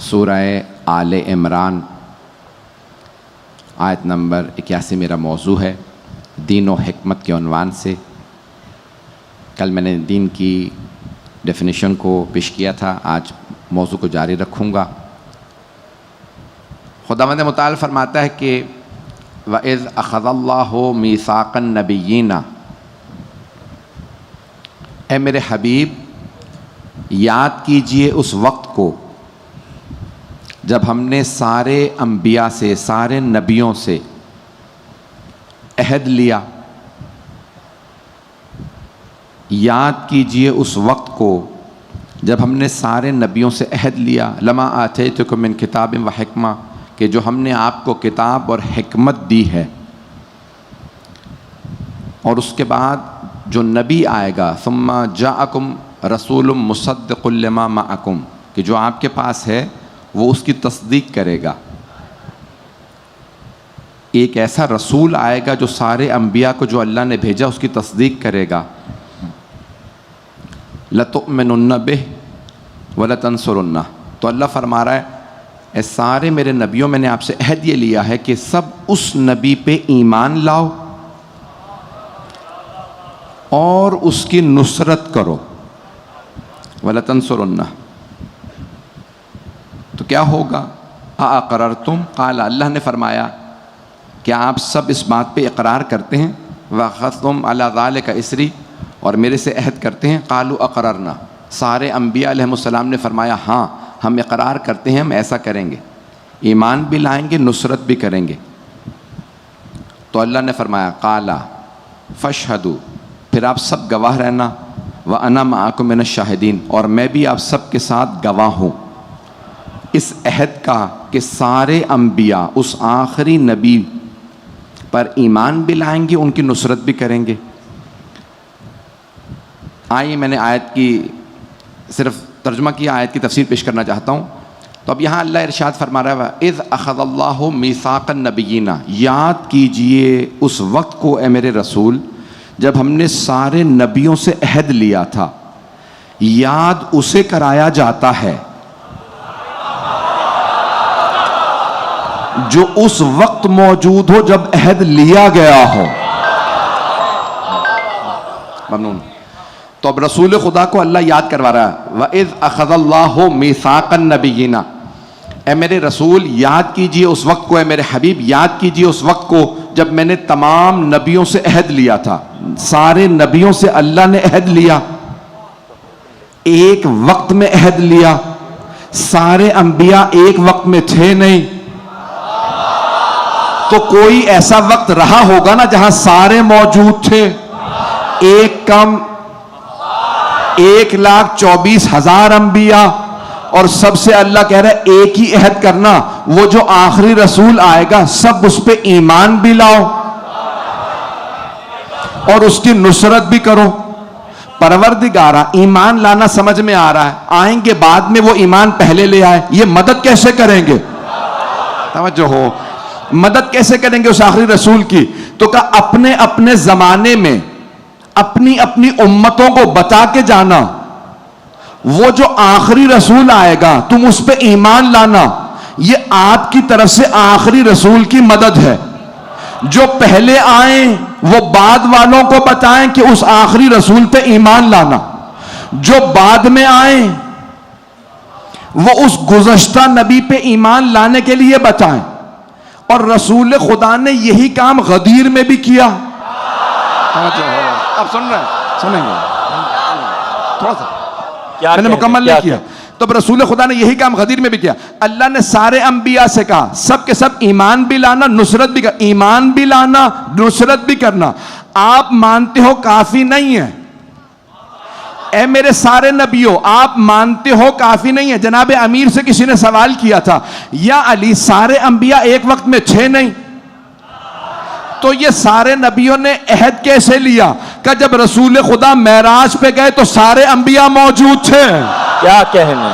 सूरह आले इमरान आयत नंबर 81 मेरा मौजू है, दीन और हिकमत के उन्वान से। कल मैंने दीन की डेफिनेशन को पेश किया था, आज मौजू को जारी रखूँगा। खुदावंद मुताल फरमाता है कि वइज़ अख़ज़ल्लाहु मीसाक़न नबिय्यीना, ए मेरे हबीब याद कीजिए उस वक्त को जब हमने सारे अंबिया से, सारे नबियों से अहद लिया। याद कीजिए उस वक्त को जब हमने सारे नबियों से अहद लिया। लमा आतैतुकुम मिन किताबिन व हिकमा, कि जो हमने आपको किताब और हिकमत दी है। और उसके बाद जो नबी आएगा, सुम्मा जाअकुम रसूलुम मुसद्दिक़ुल लिमा मअकुम, कि जो आपके पास है वो उसकी तस्दीक करेगा। एक ऐसा रसूल आएगा जो सारे अंबिया को जो अल्लाह ने भेजा उसकी तस्दीक करेगा। लतुमिनुन्न बिह व लतंसुरुन्ना, तो अल्लाह फरमा रहा है ए सारे मेरे नबियों, मैंने आपसे अहद ये लिया है कि सब उस नबी पे ईमान लाओ और उसकी नुसरत करो। व लतंसुरुन्ना, तो क्या होगा? अक़ररतुम क़ाला, अल्लाह ने फरमाया क्या आप सब इस बात पे इकरार करते हैं? वअख़ज़्तुम अला ज़ालिका इसरी, और मेरे से अहद करते हैं। क़ालू अक़ररना, सारे अंबिया अलैहिमुस्सलाम ने फरमाया हाँ हम इकरार करते हैं, हम ऐसा करेंगे, ईमान भी लाएंगे, नुसरत भी करेंगे। तो अल्लाह ने फरमाया क़ाला फ़शहदू, फिर आप सब गवाह रहना। व अना मअकुम मिनश शाहिदीन, और मैं भी आप सब के साथ गवाह हूँ इस अहद का कि सारे अंबिया उस आखिरी नबी पर ईमान भी लाएंगे, उनकी नुसरत भी करेंगे। आइए मैंने आयत की सिर्फ तर्जुमा किया, आयत की तफसीर पेश करना चाहता हूँ। तो अब यहाँ अल्लाह इरशाद फरमा रहा है इज़ अख़ज़ल्लाहु मीसाक़न नबिय्यीना, याद कीजिए उस वक्त को ए मेरे रसूल जब हमने सारे नबियों से अहद लिया था। याद उसे कराया जाता है जो उस वक्त मौजूद हो जब अहद लिया गया हो। ममनून। तो अब रसूल खुदा को अल्लाह याद करवा रहा है वइज़ अख़ज़ल्लाहु मीसाक़न नबिय्यीना, ए मेरे रसूल याद कीजिए उस वक्त को, ए मेरे हबीब याद कीजिए उस वक्त को जब मैंने तमाम नबियों से अहद लिया था। सारे नबियों से अल्लाह ने अहद लिया, एक वक्त में अहद लिया। सारे अंबिया एक वक्त में थे नहीं, तो कोई ऐसा वक्त रहा होगा ना जहां सारे मौजूद थे। एक कम 1,24,000 अंबिया, और सबसे अल्लाह कह रहा है एक ही अहद करना, वो जो आखिरी रसूल आएगा सब उस पे ईमान भी लाओ और उसकी नुसरत भी करो। परवरदिगारा, ईमान लाना समझ में आ रहा है, आएंगे बाद में वो ईमान पहले ले आए, ये मदद कैसे करेंगे? तवज्जो हो, मदद कैसे करेंगे उस आखिरी रसूल की? तो कहा अपने अपने जमाने में अपनी अपनी उम्मतों को बता के जाना, वो जो आखिरी रसूल आएगा तुम उस पे ईमान लाना, ये आपकी तरफ से आखिरी रसूल की मदद है। जो पहले आए वो बाद वालों को बताएं कि उस आखिरी रसूल पे ईमान लाना, जो बाद में आए वो उस गुज़श्ता नबी पे ईमान लाने के लिए बताएं। और रसूल खुदा ने यही काम गदीर में भी किया। अब सुन रहे हैं, सुनेंगे थोड़ा सा, मैंने मुकम्मल नहीं किया। तो रसूल खुदा ने यही काम गदीर में भी किया। अल्लाह ने सारे अंबिया से कहा सब के सब ईमान भी लाना, नुसरत भी करना, ईमान भी लाना, नुसरत भी करना। आप मानते हो काफी नहीं है, ए मेरे सारे नबियों आप मानते हो काफी नहीं है। जनाब अमीर से किसी ने सवाल किया था, या अली सारे अंबिया एक वक्त में थे नहीं, तो ये सारे नबियों ने अहद कैसे लिया? कि जब रसूल खुदा मेराज पे गए तो सारे अंबिया मौजूद थे। क्या कहने,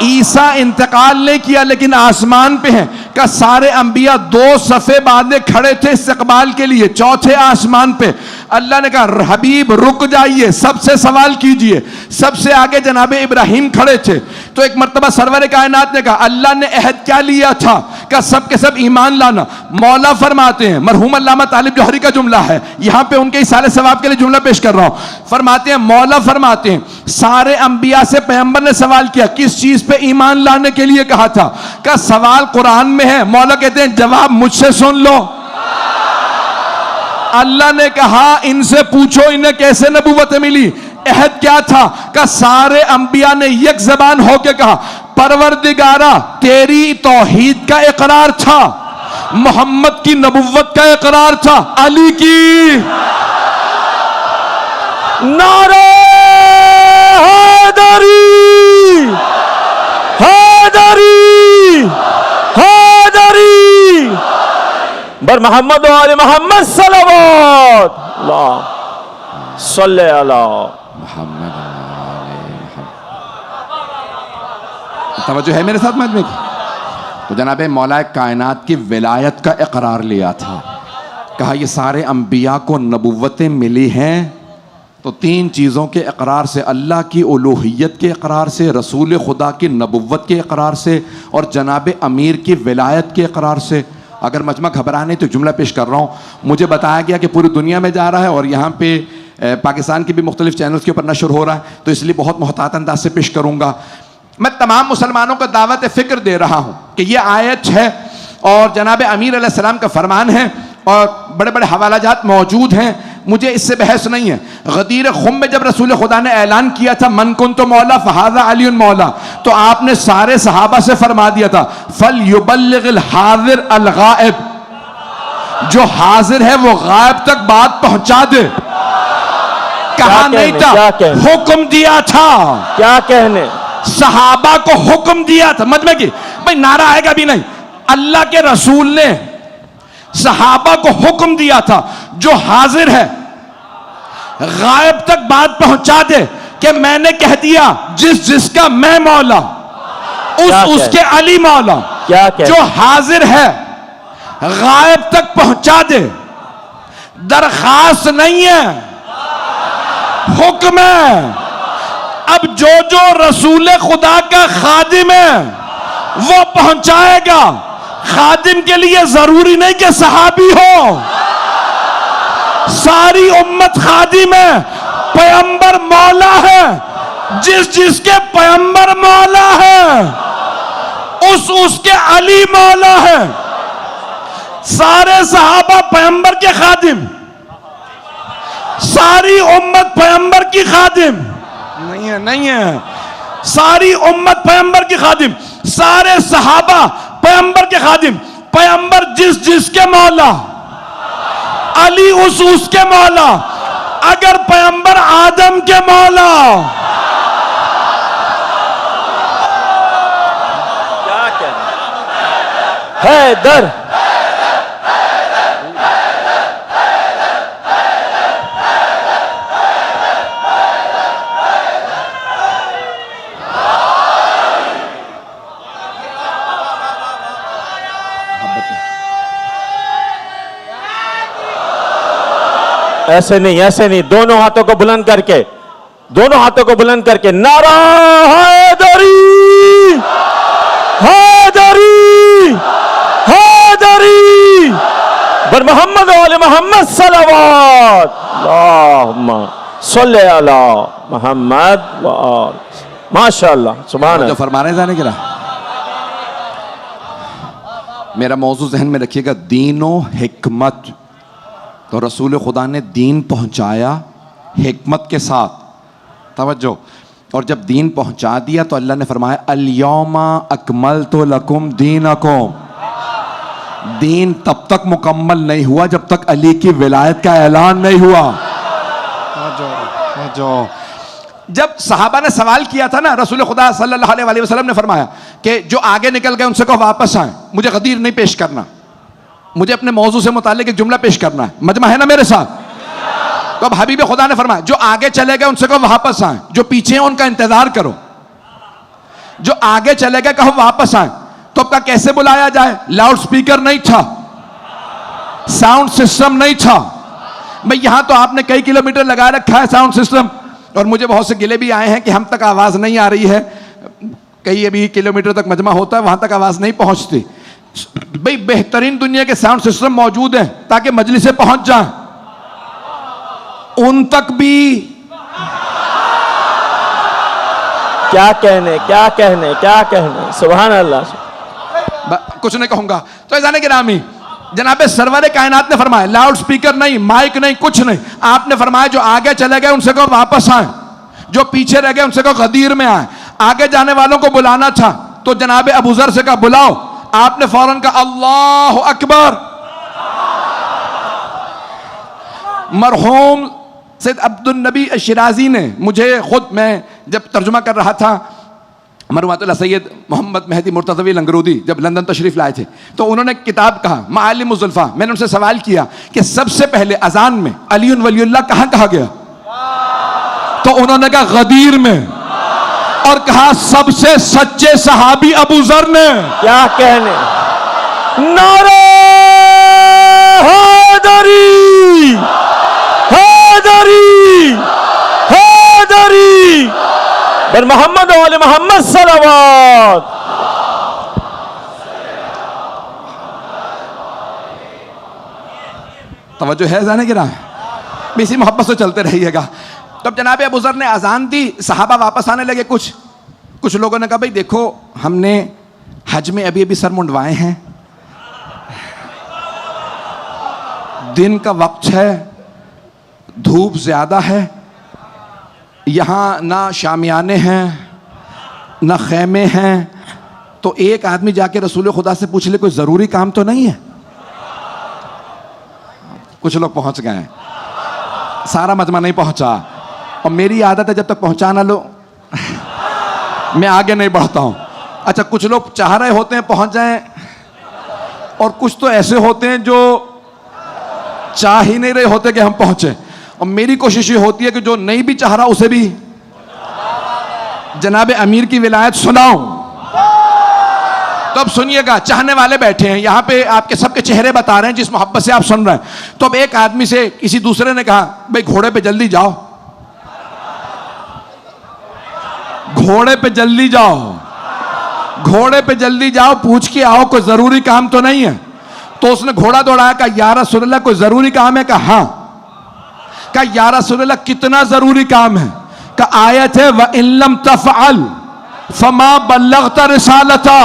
ईसा इंतकाल नहीं किया लेकिन आसमान पे हैं। का सारे अंबिया 2 सफ़े बांधे खड़े थे इस्तकबाल के लिए चौथे आसमान पे। अल्लाह ने कहा हबीब रुक जाइए, सबसे सवाल कीजिए। सबसे आगे जनाबे इब्राहिम खड़े थे। तो एक मर्तबा सरवर कायनात ने कहा अल्लाह ने अहद क्या लिया था, का सब के सब ईमान लाना। मौला फरमाते हैं, मरहूम अल्लामा तालिब जौहरी का जुमला है, यहां पे उनके इसाले सवाब के लिए जुमला पेश कर रहा हूं। फरमाते हैं, मौला फरमाते हैं सारे अंबिया से पैगंबर ने सवाल किया किस चीज पे ईमान लाने के लिए कहा था, का सवाल कुरान में है। मौला कहते हैं जवाब मुझसे सुन लो। अल्लाह ने कहा इनसे पूछो इन्हें कैसे नबूवत मिली, अहद क्या था, का सारे अंबिया ने एक जबान होके कहा परवरदिगारा तेरी तौहीद का इकरार था, मोहम्मद की नबुव्वत का इकरार था, अली की नारे हैदरी हैदरी हैदरी बर मोहम्मद वाले मोहम्मद सल्लल्लाहु मोहम्मद। तवज्जो है मेरे साथ मजमे की। तो जनाब मौला कायनात की विलायत का इकरार लिया था, कहा ये सारे अंबिया को नबुव्वतें मिली हैं तो तीन चीज़ों के इकरार से, अल्लाह की उलूहियत के इकरार से, रसूल खुदा की नबुव्वत के इकरार से और जनाब अमीर की विलायत के इकरार से। अगर मजमा घबराने तो जुमला पेश कर रहा हूँ। मुझे बताया गया कि पूरी दुनिया में जा रहा है और यहाँ पे पाकिस्तान के भी मुख्तलिफ चैनल्स के ऊपर नशर हो रहा है, तो इसलिए बहुत मोहतात अंदाज से पेश करूँगा। मैं तमाम मुसलमानों को दावत फ़िक्र दे रहा हूँ कि ये आयत है और जनाब अमीर अलैहिस्सलाम का फरमान है और बड़े बड़े हवालाजात मौजूद हैं, मुझे इससे बहस नहीं है। गदीर खुम में जब रसूल खुदा ने ऐलान किया था मन कुन्तु मौला फहाज़ा अली मौला, तो आपने सारे सहाबा से फरमा दिया था फल युबल्लिगिल हाज़िर अल गायब, जो हाजिर है वो गायब तक बात पहुंचा दे। कहा नहीं था, हुक्म दिया था। क्या कहने, सहाबा को हुक्म दिया था। मजमे की भाई नारा आएगा भी नहीं, अल्लाह के रसूल ने सहाबा को हुक्म दिया था जो हाजिर है गायब तक बात पहुंचा दे कि मैंने कह दिया जिसका मैं मौला उसके अली मौला। क्या जो हाजिर है गायब तक पहुंचा दे, दरखास्त नहीं है, हुक्म है। अब जो रसूल खुदा का खादिम है वो पहुंचाएगा। खादिम के लिए जरूरी नहीं कि सहाबी हो, सारी उम्मत खादिम है। पैगंबर मौला है, जिसके पैगंबर मौला है उसके अली मौला है। सारे सहाबा पैगंबर के खादिम, सारी उम्मत पैगंबर की खादिम नहीं है। सारी उम्मत पैगंबर की खादिम, सारे सहाबा पैगंबर के खादिम। पैगंबर जिसके मौला, अली उसके मौला। अगर पैगंबर आदम के मौला, क्या कहना, हैदर ऐसे नहीं, दोनों हाथों को बुलंद करके, दोनों हाथों को बुलंद करके नारा हैदरी हैदरी हैदरी बर मोहम्मद वाले मोहम्मद सल्लल्लाहु सल्ले अला मोहम्मद व माशाअल्लाह सुभान अल्लाह। फरमाने जाने के लिए मेरा मौजू जहन में रखिएगा, दीनो हिकमत। तो रसूल खुदा ने दीन पहुंचाया हिकमत के साथ, तवज्जो। और जब दीन पहुंचा दिया तो अल्लाह ने फरमाया अल-यौमा अकमलतु लकुम दीनकुम। दीन तब तक मुकम्मल नहीं हुआ जब तक अली की विलायत का ऐलान नहीं हुआ। जब सहाबा ने सवाल किया था ना, रसूल खुदा सल्लल्लाहु अलैहि वसल्लम ने फरमाया कि जो आगे निकल गए उनसे कहो वापस आए, मुझे गदीर नहीं पेश करना, मुझे अपने मौजू से मुतालिक एक जुमला पेश करना है। मजमा है ना मेरे साथ? तो अब हबीब खुदा ने फरमाया जो आगे चले गए उनसे कहो वापस आए, जो पीछे हैं उनका इंतजार करो। जो आगे चले गए कहो वापस आए। तो अब का कैसे बुलाया जाए? लाउड स्पीकर नहीं था, साउंड सिस्टम नहीं था, भाई यहां तो आपने कई किलोमीटर लगा रखा है साउंड सिस्टम, और मुझे बहुत से गिले भी आए हैं कि हम तक आवाज नहीं आ रही है, कई अभी किलोमीटर तक मजमा होता है, वहां तक आवाज नहीं पहुंचती। भाई बेहतरीन दुनिया के साउंड सिस्टम मौजूद हैं ताकि मजलिस पहुंच जाए, उन तक भी क्या कहने, क्या कहने, क्या कहने, सुभान अल्लाह। कुछ नहीं कहूंगा। तो जाने के नामी जनाबे सरवरे कायनात ने फरमाया, लाउड स्पीकर नहीं, माइक नहीं, कुछ नहीं, आपने फरमाया जो आगे चले गए उनसे कहो वापस आए, जो पीछे रह गए उनसे कहो गदीर में आए। आगे जाने वालों को बुलाना था तो जनाबे अबू जर से कहा बुलाओ, आपने फौरन कहा अल्लाह अकबर। मरहूम सैयद अब्दुल नबी शिराजी ने मुझे खुद, मैं जब तर्जुमा कर रहा था, मरहूम सैयद मोहम्मद मेहदी मुर्तज़वी लंगरूदी जब लंदन तशरीफ लाए थे तो उन्होंने किताब कहा मालिम ज़ुल्फ़ा। मैंने उनसे सवाल किया कि सबसे पहले अजान में अली वलीउल्लाह कहां कहा गया, तो उन्होंने कहा गदीर में, और कहा सबसे सच्चे सहाबी अबू जर ने। क्या कहने, नारे हैदरी, हैदरी, हैदरी, बर मोहम्मद वाले मोहम्मद सलावत। तवज्जो है जाने की ना, इसी मोहब्बत से चलते रहिएगा। तब जनाब अबू ज़र ने अजान दी, सहाबा वापस आने लगे। कुछ लोगों ने कहा भाई देखो हमने हज में अभी अभी सर मुंडवाए हैं, दिन का वक्त है, धूप ज्यादा है, यहां ना शामियाने हैं ना खैमे हैं, तो एक आदमी जाके रसूल खुदा से पूछ ले कोई जरूरी काम तो नहीं है। कुछ लोग पहुंच गए, सारा मजमा नहीं पहुंचा, और मेरी आदत है जब तक पहुंचा ना लो मैं आगे नहीं बढ़ता हूं। अच्छा, कुछ लोग चाह रहे होते हैं पहुंच जाएं, और कुछ तो ऐसे होते हैं जो चाह ही नहीं रहे होते कि हम पहुंचे, और मेरी कोशिश ये होती है कि जो नहीं भी चाह रहा उसे भी जनाब अमीर की विलायत सुनाऊं। तो अब सुनिएगा, चाहने वाले बैठे हैं यहां पे, आपके सबके चेहरे बता रहे हैं जिस मोहब्बत से आप सुन रहे हैं। तो अब एक आदमी से किसी दूसरे ने कहा भाई घोड़े पे जल्दी जाओ, घोड़े पे जल्दी जाओ, घोड़े पे जल्दी जाओ, पूछ के आओ कोई जरूरी काम तो नहीं है। तो उसने घोड़ा दौड़ाया, कहा या रसूलल्लाह कोई जरूरी काम है? कहा हाँ। कहा या रसूलल्लाह कितना जरूरी काम है? कहा आयत है व इल्लम तफअल फमा बल्लगत रिसालता।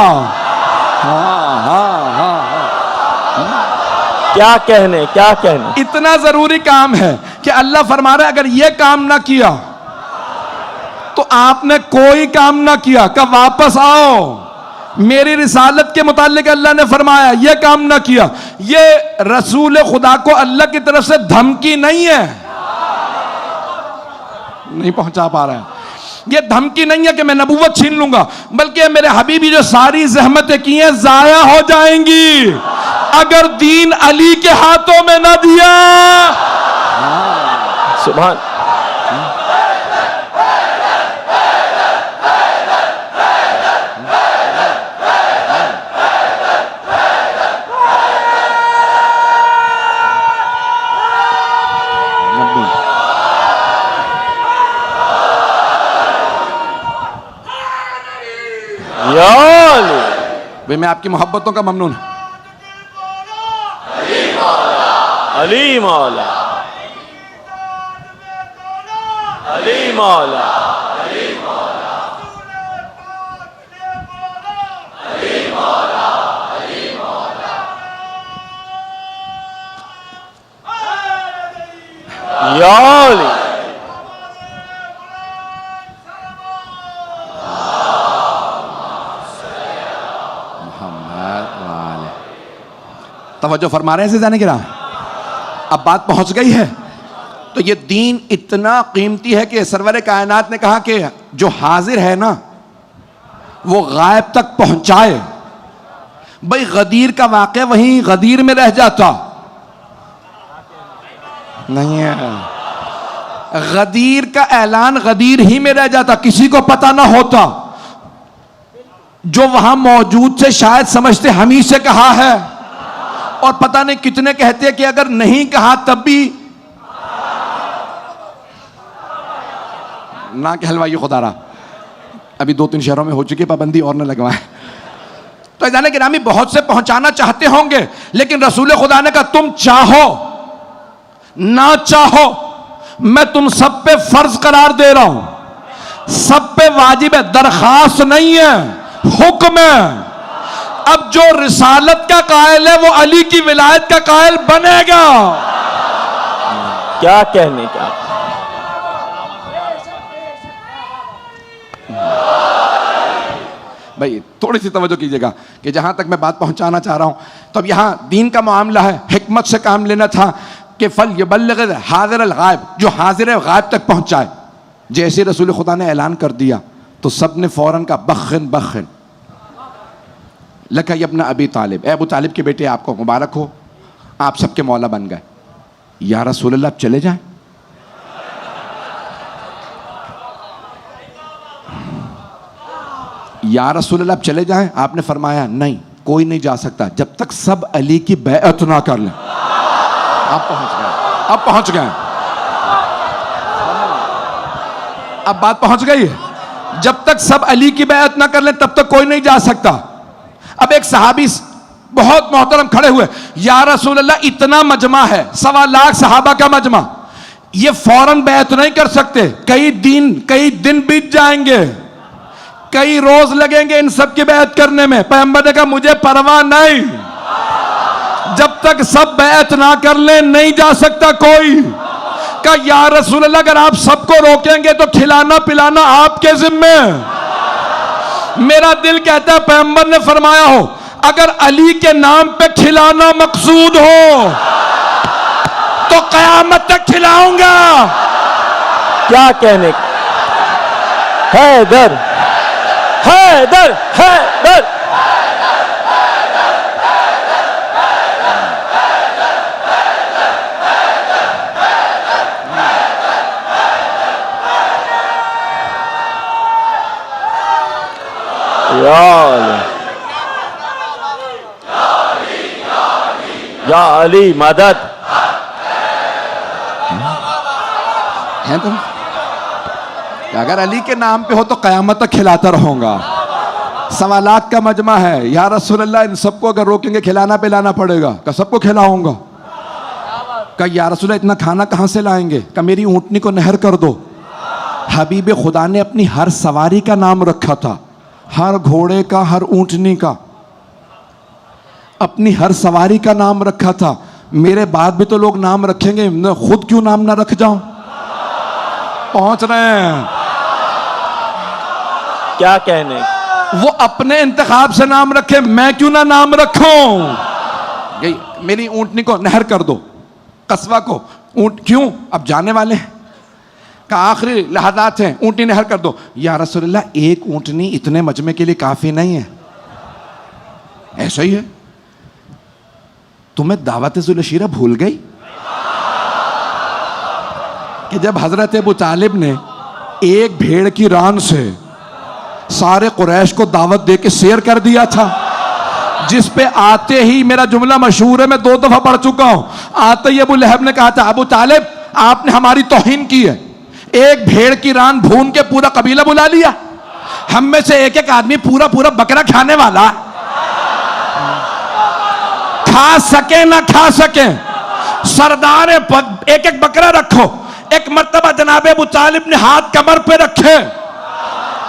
क्या कहने, क्या कहने, इतना जरूरी काम है कि अल्लाह फरमा रहा है अगर यह काम ना किया तो आपने कोई काम ना किया। कब वापस आओ, मेरी रिसालत के मुतालिक अल्लाह ने फरमाया, यह काम ना किया। यह रसूल खुदा को अल्लाह की तरफ से धमकी नहीं है, नहीं पहुंचा पा रहा है। यह धमकी नहीं है कि मैं नबूवत छीन लूंगा, बल्कि मेरे हबीबी जो सारी जहमतें की हैं जाया हो जाएंगी अगर दीन अली के हाथों में न दिया। सुभान, भाई मैं आपकी मोहब्बतों का ममनून। अली मौला, अली मौला, या अली। तवज्जो फरमा रहे हैं जाने की राह। अब बात पहुंच गई है। तो ये दीन इतना कीमती है कि सरवर कायनात ने कहा कि जो हाजिर है ना वो गायब तक पहुंचाए। भाई गदीर का वाक़या वहीं गदीर में रह जाता नहीं है, गदीर का ऐलान गदीर ही में रह जाता, किसी को पता ना होता। जो वहां मौजूद थे शायद समझते हम ही से कहा है, और पता नहीं कितने कहते हैं कि अगर नहीं कहा तब भी ना के हलवाई खुदारा, अभी 2-3 शहरों में हो चुकी है पाबंदी, और न लगवाएं। तो जाने गिरामी बहुत से पहुंचाना चाहते होंगे, लेकिन रसूल खुदा ने कहा तुम चाहो ना चाहो, मैं तुम सब पे फर्ज करार दे रहा हूं, सब पे वाजिब है, दरखास्त नहीं है, हुक्म है। अब जो रिसालत का कायल है वो अली की विलायत का कायल बनेगा। क्या कहने का। भाई थोड़ी सी तवज्जो कीजिएगा कि जहां तक मैं बात पहुंचाना चाह रहा हूं, तो अब यहां दीन का मामला है, हिकमत से काम लेना था कि फल यबल्लिग हाजिर अल गायब, जो हाजिर गायब तक पहुंचाए। जैसे रसूल खुदा ने ऐलान कर दिया तो सब ने फौरन का बखन बखन लका यब्न अबी तालिब, अबू तालिब के बेटे आपको मुबारक हो, आप सबके मौला बन गए। या रसूल अल्लाह आप चले जाएं। या रसूल अल्लाह आप चले जाएं। आपने फरमाया नहीं, कोई नहीं जा सकता जब तक सब अली की बैअत ना कर लें। आप पहुंच गए, अब पहुंच गए, अब बात पहुंच गई है। जब तक सब अली की बैअत ना कर लें तब तक कोई नहीं जा सकता। अब एक सहाबी बहुत मोहतरम खड़े हुए, या रसूल अल्लाह इतना मजमा है, 1.25 लाख सहाबा का मजमा, ये फौरन बैअत नहीं कर सकते, कई दिन बीत जाएंगे, कई रोज लगेंगे इन सब की बैअत करने में। पैगंबर ने कहा मुझे परवाह नहीं, जब तक सब बैअत ना कर ले नहीं जा सकता कोई। कहा या रसूल अल्लाह अगर आप सबको रोकेंगे तो खिलाना पिलाना आपके जिम्मे। मेरा दिल कहता है पैगंबर ने फरमाया हो अगर अली के नाम पे खिलाना मकसूद हो तो कयामत तक खिलाऊंगा। क्या कहने का। हैदर हैदर हैदर। या अली मदद है तुम। अगर अली के नाम पे हो तो कयामत तक खिलाता रहूंगा। 1.25 लाख का मजमा है, या रसूल अल्लाह इन सबको अगर रोकेंगे खिलाना पिलाना पड़ेगा। का सबको खिलाऊंगा। का या रसूल अल्लाह इतना खाना कहां से लाएंगे। का मेरी ऊंटनी को नहर कर दो। हबीब खुदा ने अपनी हर सवारी का नाम रखा था, हर घोड़े का, हर ऊंटनी का, अपनी हर सवारी का नाम रखा था। मेरे बाद भी तो लोग नाम रखेंगे, मैं खुद क्यों नाम ना रख जाऊं। पहुंच रहे हैं। क्या कहने। वो अपने इंतखाब से नाम रखे, मैं क्यों ना नाम रखूं। गई मेरी ऊंटनी को नहर कर दो, कस्बा को ऊंट क्यों, अब जाने वाले हैं का आखिरी लहज़ात हैं, ऊंटनी नहर कर दो। या रसूलल्लाह एक ऊंटनी इतने मजमे के लिए काफी नहीं है। ऐसा ही है। तुम्हें दावत ज़ुलशीरा भूल गई कि जब हजरत अबू तालिब ने एक भेड़ की रान से सारे कुरैश को दावत दे के शेयर कर दिया था, जिस पे आते ही मेरा जुमला मशहूर है, मैं 2 दफा पढ़ चुका हूं। आते ही अबू लहब ने कहा था अबू तालिब आपने हमारी तौहीन की है, एक भेड़ की रान भून के पूरा कबीला बुला लिया, हम में से एक एक आदमी पूरा पूरा बकरा खाने वाला, खा सके ना खा सके, सरदार एक एक बकरा रखो। एक मर्तबा जनाबे अबू तालिब ने हाथ कमर पे रखे,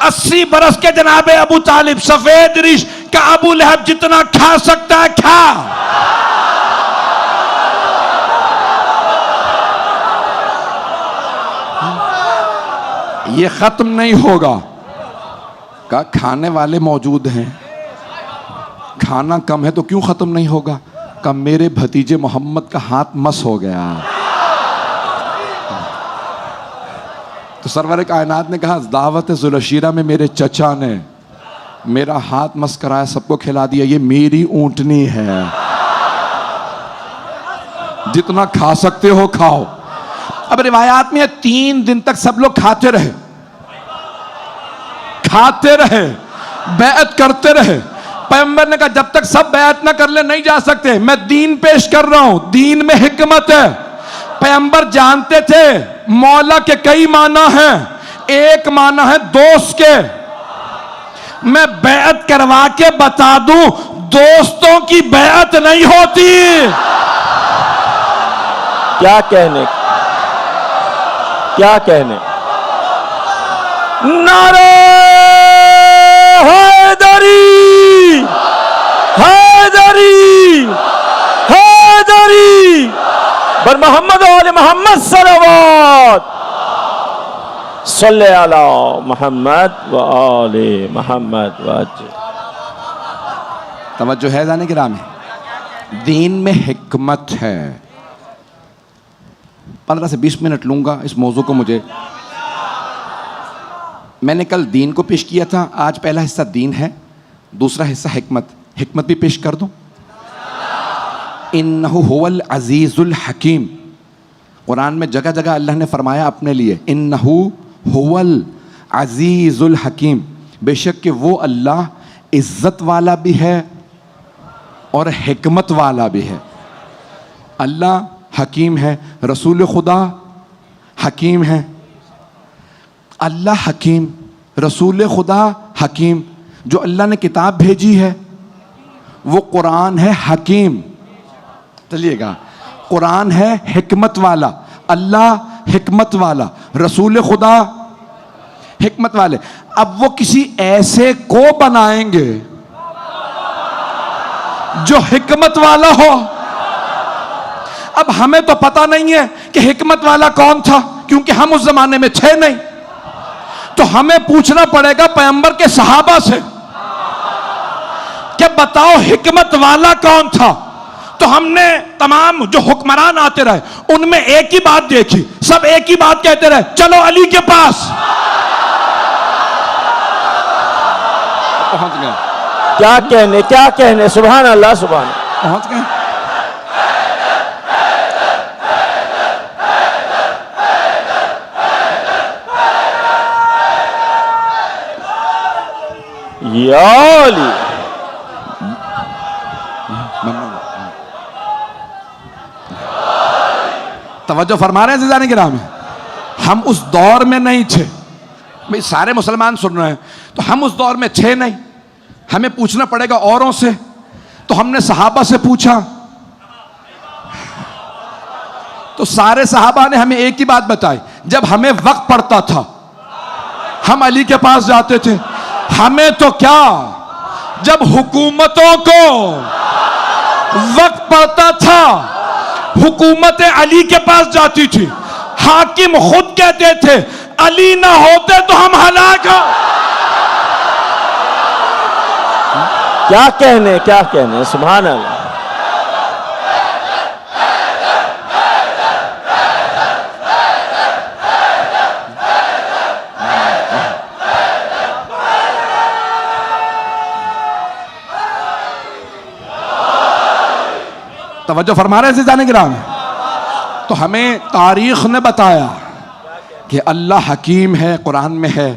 80 बरस के जनाबे अबू तालिब, सफेद रिश का अबू लहब जितना खा सकता है खा। ये खत्म नहीं होगा। का खाने वाले मौजूद हैं, खाना कम है तो क्यों खत्म नहीं होगा। का मेरे भतीजे मोहम्मद का हाथ मस हो गया। तो सरवर कायनात ने कहा दावत ज़ुलशीरा में मेरे चचा ने मेरा हाथ मस कराया, सबको खिला दिया, ये मेरी ऊंटनी है, जितना खा सकते हो खाओ। अब रिवायात में 3 दिन तक सब लोग खाते रहे, बैअत करते रहे। पैगंबर ने कहा जब तक सब बैअत ना कर ले नहीं जा सकते। मैं दीन पेश कर रहा हूं, दीन में हिकमत है। पैगंबर जानते थे मौला के कई माना हैं, एक माना है दोस्त के। मैं बैअत करवा के बता दूं, दोस्तों की बैअत नहीं होती। क्या कहने, क्या कहने। नारे हैदरी, हैदरी, हैदरी, बर मोहम्मद वाले मोहम्मद सल्लल्लाहु सल्ले अला मोहम्मद व आले मोहम्मद वज। तवज्जो है जाने की राह में। दीन में हिकमत है। 15 से 20 मिनट लूंगा इस मौजू को। मैंने कल दीन को पेश किया था, आज पहला हिस्सा दीन है, दूसरा हिस्सा हिकमत। हिकमत भी पेश कर दूं। इन्नहु हुवल अजीजुल हकीम। कुरान में जगह जगह अल्लाह ने फरमाया अपने लिए, इन्नहु हुवल अजीजुल हकीम, बेशक कि वो अल्लाह इज्जत वाला भी है और हिकमत वाला भी है। अल्लाह हकीम है, रसूल खुदा हकीम है। अल्लाह हकीम, रसूल खुदा हकीम। जो अल्लाह ने किताब भेजी है वो कुरान है हकीम। चलिएगा, कुरान है हिकमत वाला, अल्लाह हिकमत वाला, रसूल खुदा हिकमत वाले। अब वो किसी ऐसे को बनाएंगे जो हिकमत वाला हो। अब हमें तो पता नहीं है कि हिकमत वाला कौन था, क्योंकि हम उस जमाने में थे नहीं। तो हमें पूछना पड़ेगा पैगंबर के सहाबा से कि बताओ हिकमत वाला कौन था। तो हमने तमाम जो हुक्मरान आते रहे उनमें एक ही बात देखी, सब एक ही बात कहते रहे, चलो अली के पास। पहुंच गए। क्या कहने, क्या कहने, सुभान अल्लाह, सुभान। पहुंच गए। या अली। तवज्जो फरमा रहे हैं ज़िंदगी की राह में। हम उस दौर में नहीं थे। भाई सारे मुसलमान सुन रहे हैं, तो हम उस दौर में थे नहीं। हमें पूछना पड़ेगा औरों से। तो हमने सहाबा से पूछा, तो सारे सहाबा ने हमें एक ही बात बताई, जब हमें वक्त पड़ता था हम अली के पास जाते थे। हमें तो क्या, जब हुकूमतों को वक्त पड़ता था हुकूमत अली के पास जाती थी। हाकिम खुद कहते थे अली ना होते तो हम हलाक। क्या कहने, क्या कहने, सुभान अल्लाह। तवज्जो फरमा रहे हैं जाने की राह में। तो हमें तारीख ने बताया कि अल्लाह हकीम है, कुरान में है,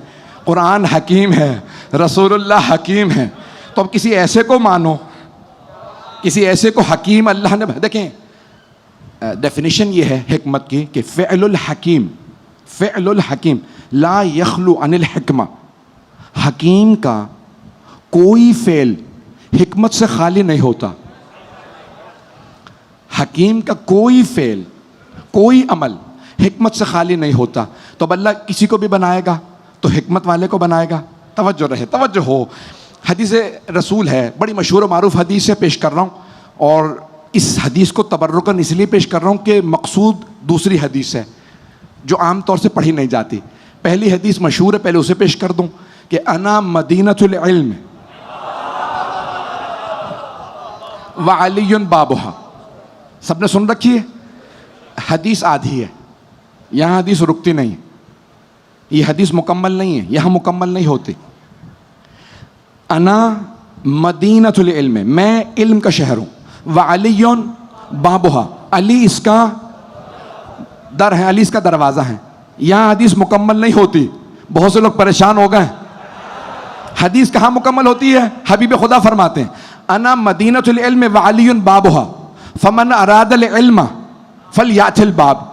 कुरान हकीम है, रसूलुल्लाह हकीम है। तो अब किसी ऐसे को मानो, किसी ऐसे को हकीम अल्लाह ने। देखें डेफिनेशन ये है हिकमत की कि फ़िअलुल हकीम, फ़िअलुल हकीम ला यखलु अनिल हिकमा। हकीम का कोई फ़ेल हिकमत से खाली नहीं होता। हकीम का कोई फ़ेल, कोई अमल हिकमत से खाली नहीं होता। तो अब अल्लाह किसी को भी बनाएगा तो हिकमत वाले को बनाएगा। तवज्जो रहे, तवज्जो हो। हदीस रसूल है, बड़ी मशहूर और मारूफ हदीस है, पेश कर रहा हूँ। और इस हदीस को तबर्रुकन इसलिए पेश कर रहा हूँ कि मकसूद दूसरी हदीस है जो आम तौर से पढ़ी नहीं जाती। पहली हदीस मशहूर है, पहले उसे पेश कर दूँ कि अना मदीनतुल इल्म व अलीयुन बाबुहा। सबने सुन रखी है। हदीस आधी है, यहाँ हदीस रुकती नहीं। ये हदीस मुकम्मल नहीं है, यहाँ मुकम्मल नहीं होती। अना मदीनतुल इल्म, मैं इल्म का शहर हूँ। व अलीयुन बाबुहा, अली इसका दर है, अली इसका दरवाज़ा है। यहाँ हदीस मुकम्मल नहीं होती। बहुत से लोग परेशान हो गए। हदीस कहाँ मुकम्मल होती है? हबीब खुदा फरमाते हैं अना मदीनतुल इल्म व अलीयुन बाबुहा फमन अरादल इल्म फल यातिल बाब।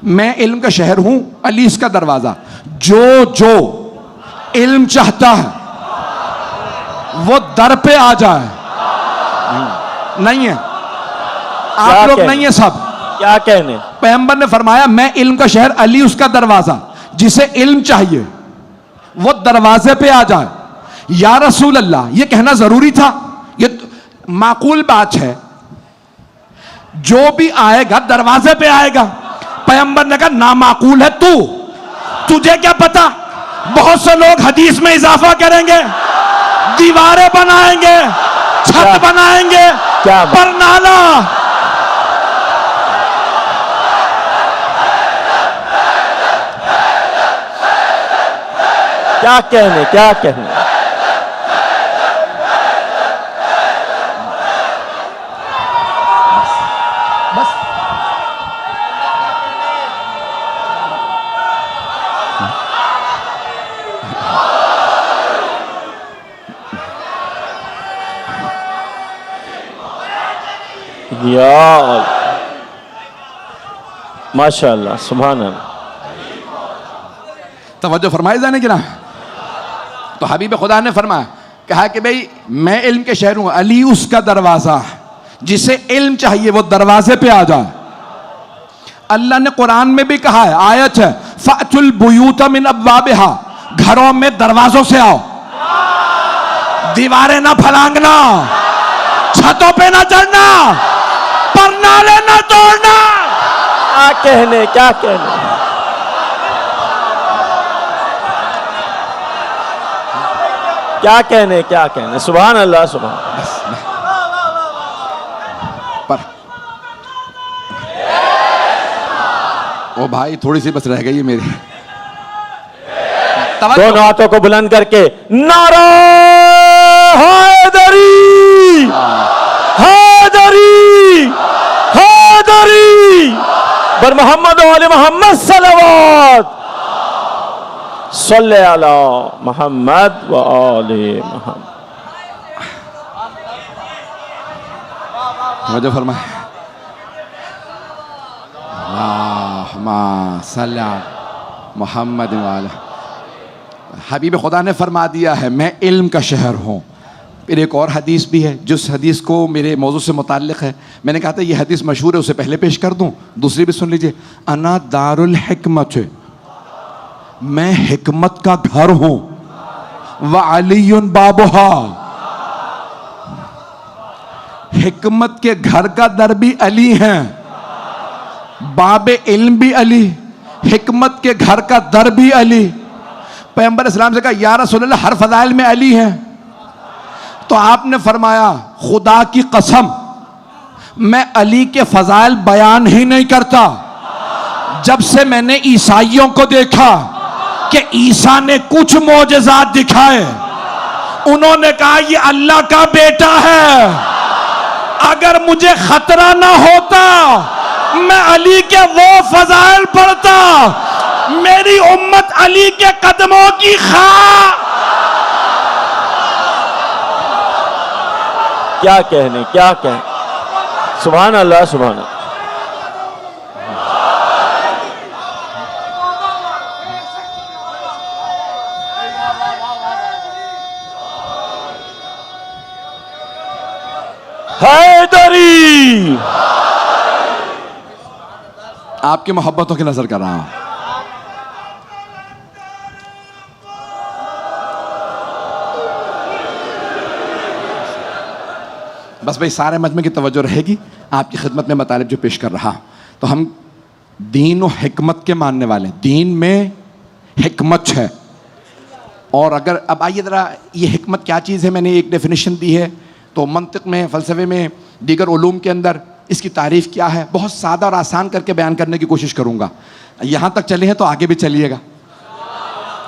मैं इल्म का शहर हूँ, अली इसका दरवाज़ा। जो जो इल्म चाहता है वो दर पे आ जाए। नहीं है, आप लोग नहीं है सब। क्या कहने? पैगंबर ने फरमाया मैं इल्म का शहर, अली उसका दरवाजा, जिसे इल्म चाहिए वो दरवाजे पे आ जाए। या रसूल अल्लाह, ये कहना जरूरी था? ये माकूल बात है, जो भी आएगा दरवाजे पे आएगा। पैगंबर ने कहा नामाकूल है तू, तुझे क्या पता? बहुत से लोग हदीस में इजाफा करेंगे, दीवारें बनाएंगे, छत बनाएंगे, पर नाला। क्या कहने, क्या कहने? या माशाअल्लाह, सुभान अल्लाह। तवज्जो फरमाई जाने की ना। तो हबीब खुदा ने फरमाया, कहा कि भाई मैं इल्म के शहर हूं, अली उसका दरवाजा, जिसे इल्म चाहिए वो दरवाजे पे आ जाए। अल्लाह ने कुरान में भी कहा है, आयत है, फअतुल बुयूत मिन अब्वाबिहा, घरों में दरवाजों से आओ, दीवारें ना फलांगना, छतों पे ना चढ़ना, पर नाले ना तोड़ना। क्या कहने, क्या कहने? क्या कहने, क्या कहने? सुभान अल्लाह, सुभान। पर ओ भाई थोड़ी सी बस रह गई है मेरी। दोनों हाथों को बुलंद करके नारा हैदरी, हैदरी, हैदरी, बर मोहम्मद वाले मोहम्मद सल्लल्लाहु सल्ले अला मोहम्मद व आले मोहम्मद। मुझे फरमाए मोहम्मद वाला। हबीब खुदा ने फरमा दिया है मैं इल्म का शहर हूँ। फिर एक और हदीस भी है, जिस हदीस को मेरे मौजू से मुताल्लिक़ है, मैंने कहा था ये हदीस मशहूर है, उसे पहले पेश कर दूँ, दूसरी भी सुन लीजिए। अना दारुल हिकमत, मैं हिकमत का घर हूँ, व अलीयुन बाबुहा, हिकमत के घर का दर भी अली हैं, बाबे इल्म भी अली, हिकमत के घर का दर भी अली। पैगंबर इस्लाम से कहा या रसूलल्लाह हर फजाइल में अली है। तो आपने फरमाया खुदा की कसम मैं अली के फजाइल बयान ही नहीं करता। जब से मैंने ईसाइयों को देखा कि ईसा ने कुछ मोजज़ात दिखाए, उन्होंने कहा ये अल्लाह का बेटा है, अगर मुझे खतरा ना होता मैं अली के वो फजाइल पढ़ता, मेरी उम्मत अली के कदमों की खा। क्या कहने, क्या कहने? सुभान अल्लाह, सुभान अल्लाह। हैदरी, आपकी मोहब्बतों की नजर कर रहा हूं। बस भाई सारे मजमे की तवज्जो रहेगी आपकी खिदमत में मतालिब जो पेश कर रहा। तो हम दीन और हिकमत के मानने वाले, दीन में हिकमत है। और अगर अब आइए ज़रा ये हिकमत क्या चीज़ है, मैंने एक डेफिनेशन दी है, तो मंतिक में, फ़लसफ़े में, दीगर उलूम के अंदर इसकी तारीफ़ क्या है, बहुत सादा और आसान करके बयान करने की कोशिश करूँगा। यहाँ तक चले हैं तो आगे भी चलिएगा।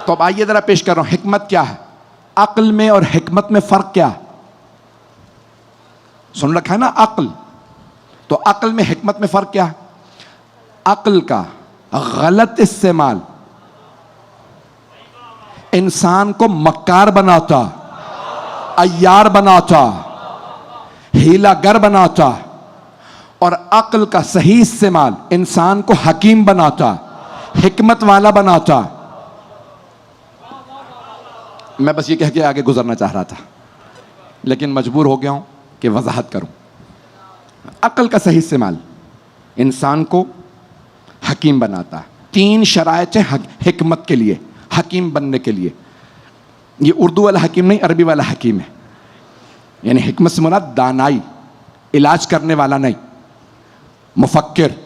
तो अब आइए ज़रा पेश कर रहा हूँ हिकमत क्या है। अक्ल में और हिकमत में फ़र्क क्या है, सुन रखा है ना? अक्ल, तो अक्ल में हिकमत में फ़र्क क्या है? अक्ल का गलत इस्तेमाल इंसान को मक्कार बनाता, अय्यार बनाता, हीलागर बनाता, और अक्ल का सही इस्तेमाल इंसान को हकीम बनाता, हिकमत वाला बनाता। मैं बस ये कह के आगे गुजरना चाह रहा था, लेकिन मजबूर हो गया हूं कि वजाहत करूं। अक्ल का सही इस्तेमाल इंसान को हकीम बनाता है। 3 शराइत हैं हिकमत के लिए, हकीम बनने के लिए। ये उर्दू वाला हकीम नहीं, अरबी वाला हकीम है। यानी हिकमत से मुराद दानाई, इलाज करने वाला नहीं, मुफक्किर,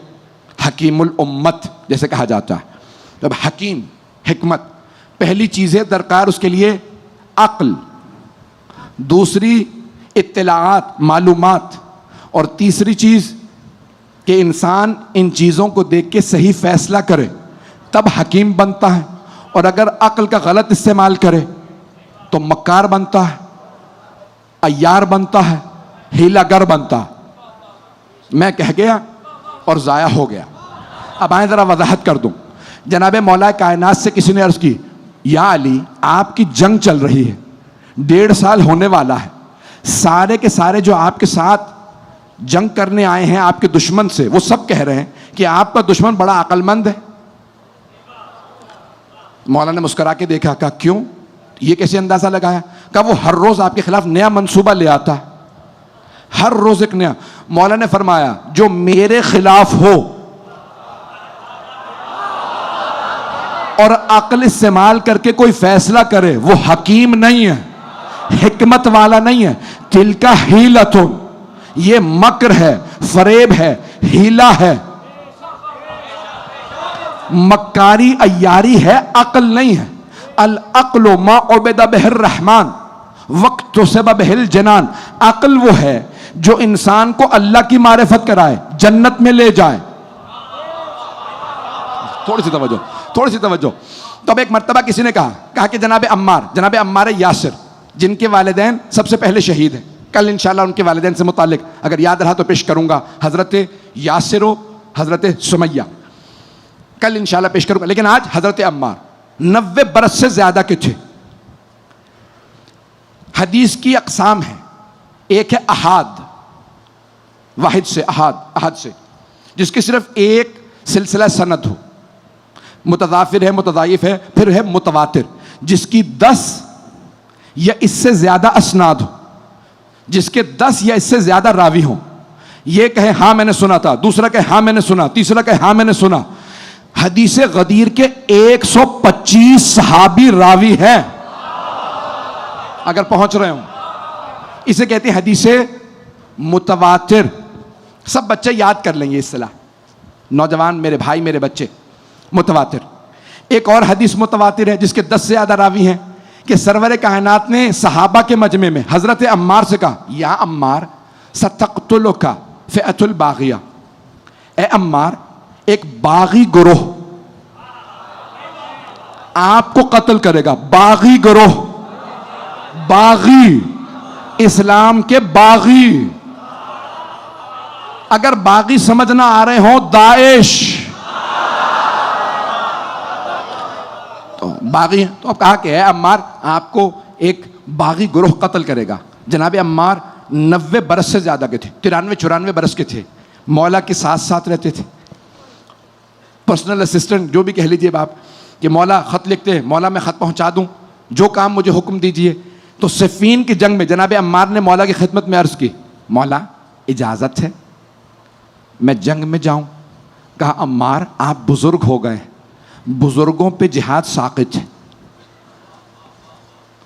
हकीमुल उम्मत जैसे कहा जाता है। जब हकीम, हिकमत, पहली चीज़ें दरकार उसके लिए अक्ल, दूसरी इत्तलाआत, मालूमात, और तीसरी चीज़ कि इंसान इन चीज़ों को देख के सही फैसला करे, तब हकीम बनता है। और अगर अक्ल का गलत इस्तेमाल करे तो मक्कार बनता है, अय्यार बनता है, हीलागर बनता है। मैं कह गया और ज़ाया हो गया। अब आए ज़रा वजाहत कर दूं। जनाब मौला कायनात से किसी ने अर्ज़ की, या अली आपकी जंग चल रही है, 1.5 साल होने वाला है, सारे के सारे जो आपके साथ जंग करने आए हैं आपके दुश्मन से, वो सब कह रहे हैं कि आपका दुश्मन बड़ा अक्लमंद है। मौला ने मुस्कुरा के देखा, कहा क्यों, ये कैसे अंदाजा लगाया? कहा वो हर रोज आपके खिलाफ नया मंसूबा ले आता है, हर रोज एक नया। मौला ने फरमाया जो मेरे खिलाफ हो और अक्ल इस्तेमाल करके कोई फैसला करे, वो हकीम नहीं है, हिकमत वाला नहीं है। तिलका हीलतुन, ये मक्र है, फरेब है, हीला है, मक्कारी अय्यारी है, अक्ल नहीं है। अल अक्लो मा उबिदा बिहिर रहमान वक्त से बहिल जनान। अक्ल वो है जो इंसान को अल्लाह की मारिफत कराए, जन्नत में ले जाए। थोड़ी सी तवज्जो, थोड़ी सी तवज्जो। तो अब एक मर्तबा किसी ने कहा कि जनाब अम्मार यासिर, जिनके वालिदैन सबसे पहले शहीद हैं, कल इंशाल्लाह उनके वालिदैन से मुतालिक अगर याद रहा तो पेश करूंगा, हजरत यासिर और हजरत सुमैया, कल इंशाल्लाह पेश करूंगा। लेकिन आज हजरत अम्मार 90 बरस से ज्यादा के थे। हदीस की अकसाम है, एक है अहाद, वाहिद से, अहाद से, जिसकी सिर्फ एक सिलसिला सनद हो, मुतदाफिर है, मुतदाइफ है, फिर है मुतवातिर, जिसकी 10 या इससे ज्यादा असनाद हो, जिसके 10 या इससे ज्यादा रावी हो। ये कहे हाँ मैंने सुना था, दूसरा कहे हाँ मैंने सुना, तीसरा कहे हाँ मैंने सुना। हदीस गदीर के 125 सहाबी रावी हैं, अगर पहुंच रहे हो। इसे कहते हैं हदीस मुतवातिर। सब बच्चे याद कर लेंगे इस्तिलाह, नौजवान मेरे भाई मेरे बच्चे, मुतवातिर। एक और हदीस मुतवातिर है जिसके 10 से ज्यादा रावी हैं कि सरवर कायनात ने सहाबा के मजमे में हजरत अम्मार से कहा, या अम्मार सतक़्तुलुका फ़िअतुल बाग़िया, ए अम्मार एक बागी गुरोह आपको कत्ल करेगा। बागी गुरोह, बागी, इस्लाम के बागी। अगर बागी समझ ना आ रहे हो, दाएश तो बागी। तो अब कहा कि है अम्मार आपको एक बागी गुरोह कत्ल करेगा। जनाब अम्मार 90 बरस से ज्यादा के थे, 93-94 बरस के थे, मौला के साथ साथ रहते थे, पर्सनल असिस्टेंट जो भी कह लीजिए आप, कि मौला खत लिखते हैं, मौला मैं खत पहुंचा दूं, जो काम मुझे हुक्म दीजिए। तो सिफ़ीन की जंग में जनाब अम्मार ने मौला की खिदमत में अर्ज की, मौला इजाजत है मैं जंग में जाऊं? कहा अम्मार आप बुजुर्ग हो गए, बुजुर्गों पे जिहाद साक़ित है।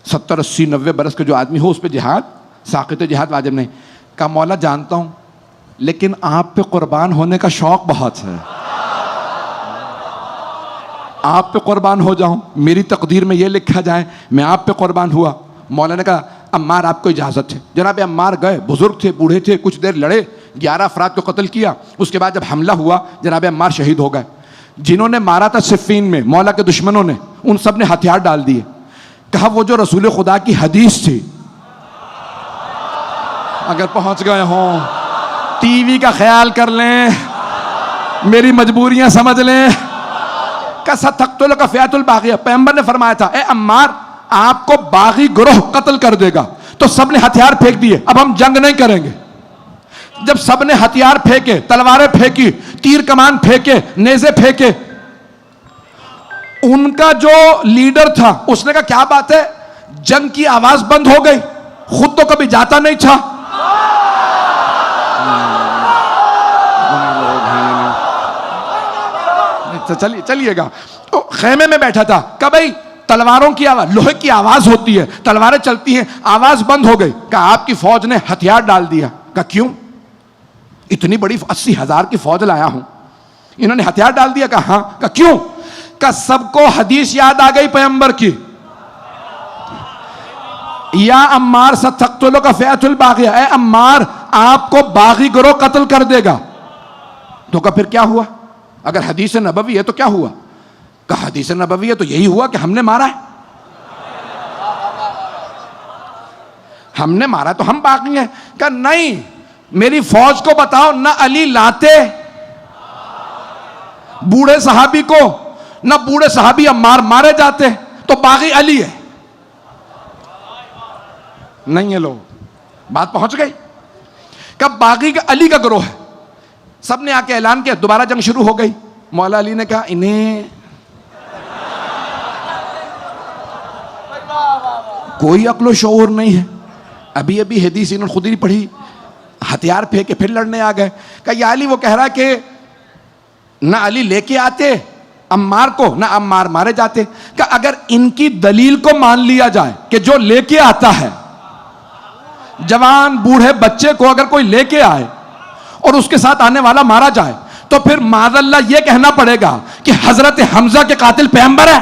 70, 80, 90 बरस का जो आदमी हो उस पर जिहाद साक़ित है, जिहाद वाजिब नहीं। कहा मौला जानता हूं, लेकिन आप पे कुर्बान होने का शौक बहुत है, आप पे कुर्बान हो जाऊं, मेरी तकदीर में ये लिखा जाए मैं आप पे कुर्बान हुआ। मौला ने कहा अम्मार आपको इजाज़त है। जनाब अम्मार गए, बुजुर्ग थे, बूढ़े थे, कुछ देर लड़े, 11 अफराद को कत्ल किया। उसके बाद जब हमला हुआ जनाब अम्मार शहीद हो गए। जिन्होंने मारा था सिफ़ीन में मौला के दुश्मनों ने, उन सब ने हथियार डाल दिए। कहा वो जो रसूल खुदा की हदीस थी, अगर पहुंच गए हों, टीवी का ख्याल कर लें, मेरी मजबूरियां समझ लें। फ़िअतुल बाग़िया, पैगंबर ने फरमाया था ए अम्मार आपको बागी ग्रोह कत्ल कर देगा। तो सबने हथियार फेंक दिए, अब हम जंग नहीं करेंगे। जब सबने हथियार फेंके, तलवारें फेंकी, तीर कमान फेंके, नेज़े फेंके, उनका जो लीडर था उसने कहा क्या बात है, जंग की आवाज बंद हो गई, खुद तो कभी जाता नहीं था। चलिए चलिएगा, तो खेमे में बैठा था, कहा भाई तलवारों की आवाज, लोहे की आवाज होती है, तलवारें चलती हैं, आवाज बंद हो गई। कहा आपकी फौज ने हथियार डाल दिया। कहा क्यों? इतनी बड़ी 80,000 की फौज लाया हूं, इन्होंने हथियार डाल दिया। कहा हां। कहा क्यों? कहा सबको हदीस याद आ गई पैगंबर की, या अम्मार सतक्तुलो का फैतुल बागिया, ए अम्मार आपको बागी गिरोह कत्ल कर देगा। तो कहा फिर क्या हुआ? अगर हदीस नबवी है तो क्या हुआ? कहा हदीस नबवी है तो यही हुआ कि हमने मारा है, हमने मारा तो हम बागी हैं। कहा नहीं, मेरी फौज को बताओ ना अली लाते बूढ़े सहाबी को, ना बूढ़े सहाबी अम्मार मारे जाते, तो बागी अली है। नहीं है लोग, बात पहुंच गई। कब बागी का अली का गिरोह है, सबने आके ऐलान किया, दोबारा जंग शुरू हो गई। मौला अली ने कहा इन्हें कोई अक्लो शऊर नहीं है, अभी अभी हदीस इन्होंने खुद ही पढ़ी, हथियार फेंके फिर लड़ने आ गए। कहा या अली, वो कह रहा है कि ना अली लेके आते अम्मार को, ना अम्मार मारे जाते। कहा अगर इनकी दलील को मान लिया जाए कि जो लेके आता है, जवान बूढ़े बच्चे को अगर कोई लेके आए और उसके साथ आने वाला मारा जाए, तो फिर माज़अल्लाह यह कहना पड़ेगा कि हजरत हमजा के कातिल पैगंबर है,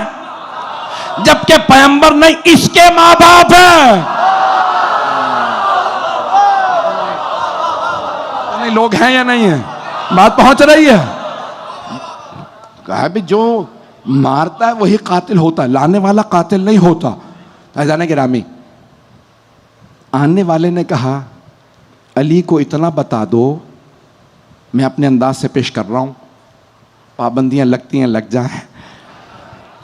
जबकि पैगंबर नहीं, इसके मां बाप है। नहीं लोग हैं या नहीं है? बात पहुंच रही है? कहा भी जो मारता है वही कातिल होता है, लाने वाला कातिल नहीं होता। जाने गिरामी, आने वाले ने कहा अली को इतना बता दो, मैं अपने अंदाज से पेश कर रहा हूं, पाबंदियां लगती हैं लग जाए।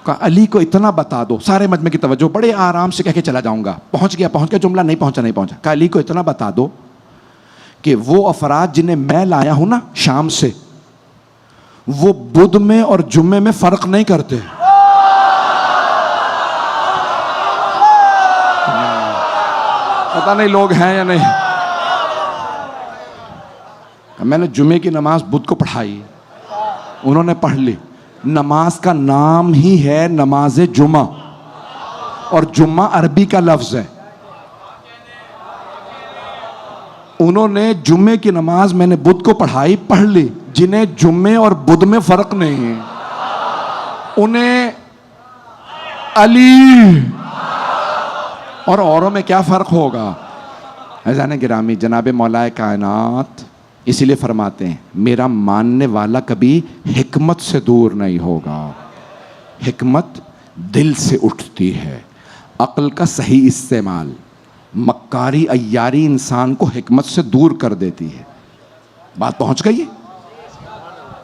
कहा अली को इतना बता दो, सारे मजमे की तवज्जो, बड़े आराम से कह के चला जाऊंगा, पहुंच गया जुमला नहीं पहुंचा। कहा अली को इतना बता दो कि वो अफराद जिन्हें मैं लाया हूं ना शाम से, वो बुध में और जुम्मे में फर्क नहीं करते। पता नहीं लोग हैं या नहीं। मैंने जुमे की नमाज बुध को पढ़ाई, उन्होंने पढ़ ली। नमाज का नाम ही है नमाज जुमा, और जुम्मा अरबी का लफ्ज है। उन्होंने जुम्मे की नमाज मैंने बुध को पढ़ाई, पढ़ ली। जिन्हें जुम्मे और बुध में फर्क नहीं है, उन्हें अली और औरों में क्या फर्क होगा? अज़ान गिरामी, जनाब मौलाए कायनात इसीलिए फरमाते हैं मेरा मानने वाला कभी हिकमत से दूर नहीं होगा। हिकमत दिल से उठती है, अक्ल का सही इस्तेमाल, मक्कारी अय्यारी इंसान को हिकमत से दूर कर देती है। बात पहुंच गई है?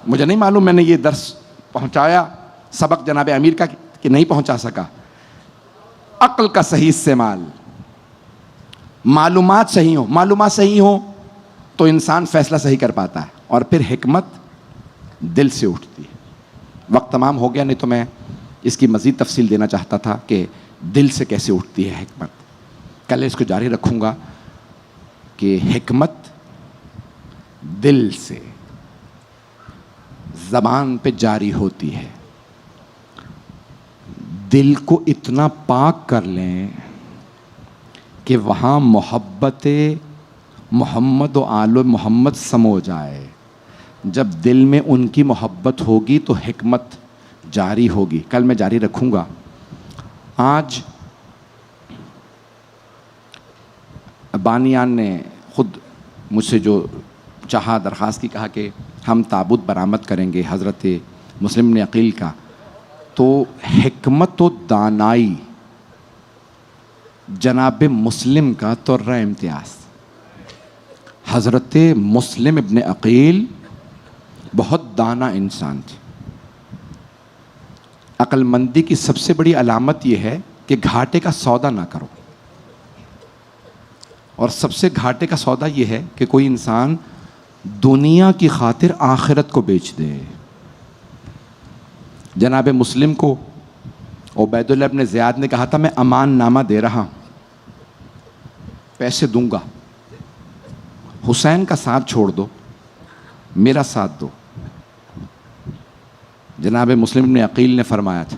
मुझे नहीं मालूम मैंने ये दर्स पहुंचाया सबक जनाब अमीर का कि नहीं पहुंचा सका। अक्ल का सही इस्तेमाल, मालूमात सही हो तो इंसान फैसला सही कर पाता है, और फिर हिकमत दिल से उठती है। वक्त तमाम हो गया, नहीं तो मैं इसकी मज़ीद तफसील देना चाहता था कि दिल से कैसे उठती है हिकमत। कल इसको जारी रखूँगा कि हिकमत दिल से ज़बान पे जारी होती है। दिल को इतना पाक कर लें कि वहाँ मोहब्बत मोहम्मद व आलो मोहम्मद समो जाए। जब दिल में उनकी मोहब्बत होगी तो हिकमत जारी होगी। कल मैं जारी रखूँगा। आज बानियान ने ख़ुद मुझसे जो चाहा दरख्वास्त की, कहा कि हम ताबूत बरामद करेंगे हज़रत मुस्लिम ने अकील का। तो हिकमत व दानाई जनाब मुस्लिम का तुर्रा इम्तियाज़। हज़रत मुस्लिम इब्न अकील बहुत दाना इंसान थे। अक्लमंदी की सबसे बड़ी अलामत यह है कि घाटे का सौदा ना करो, और सबसे घाटे का सौदा यह है कि कोई इंसान दुनिया की खातिर आखिरत को बेच दे। जनाब मुस्लिम को उबैदुल्लाह इब्न ज़ियाद ने कहा था मैं अमान नामा दे रहा हूँ, पैसे दूंगा, हुसैन का साथ छोड़ दो, मेरा साथ दो। जनाब मुस्लिम ने अकील ने फरमाया था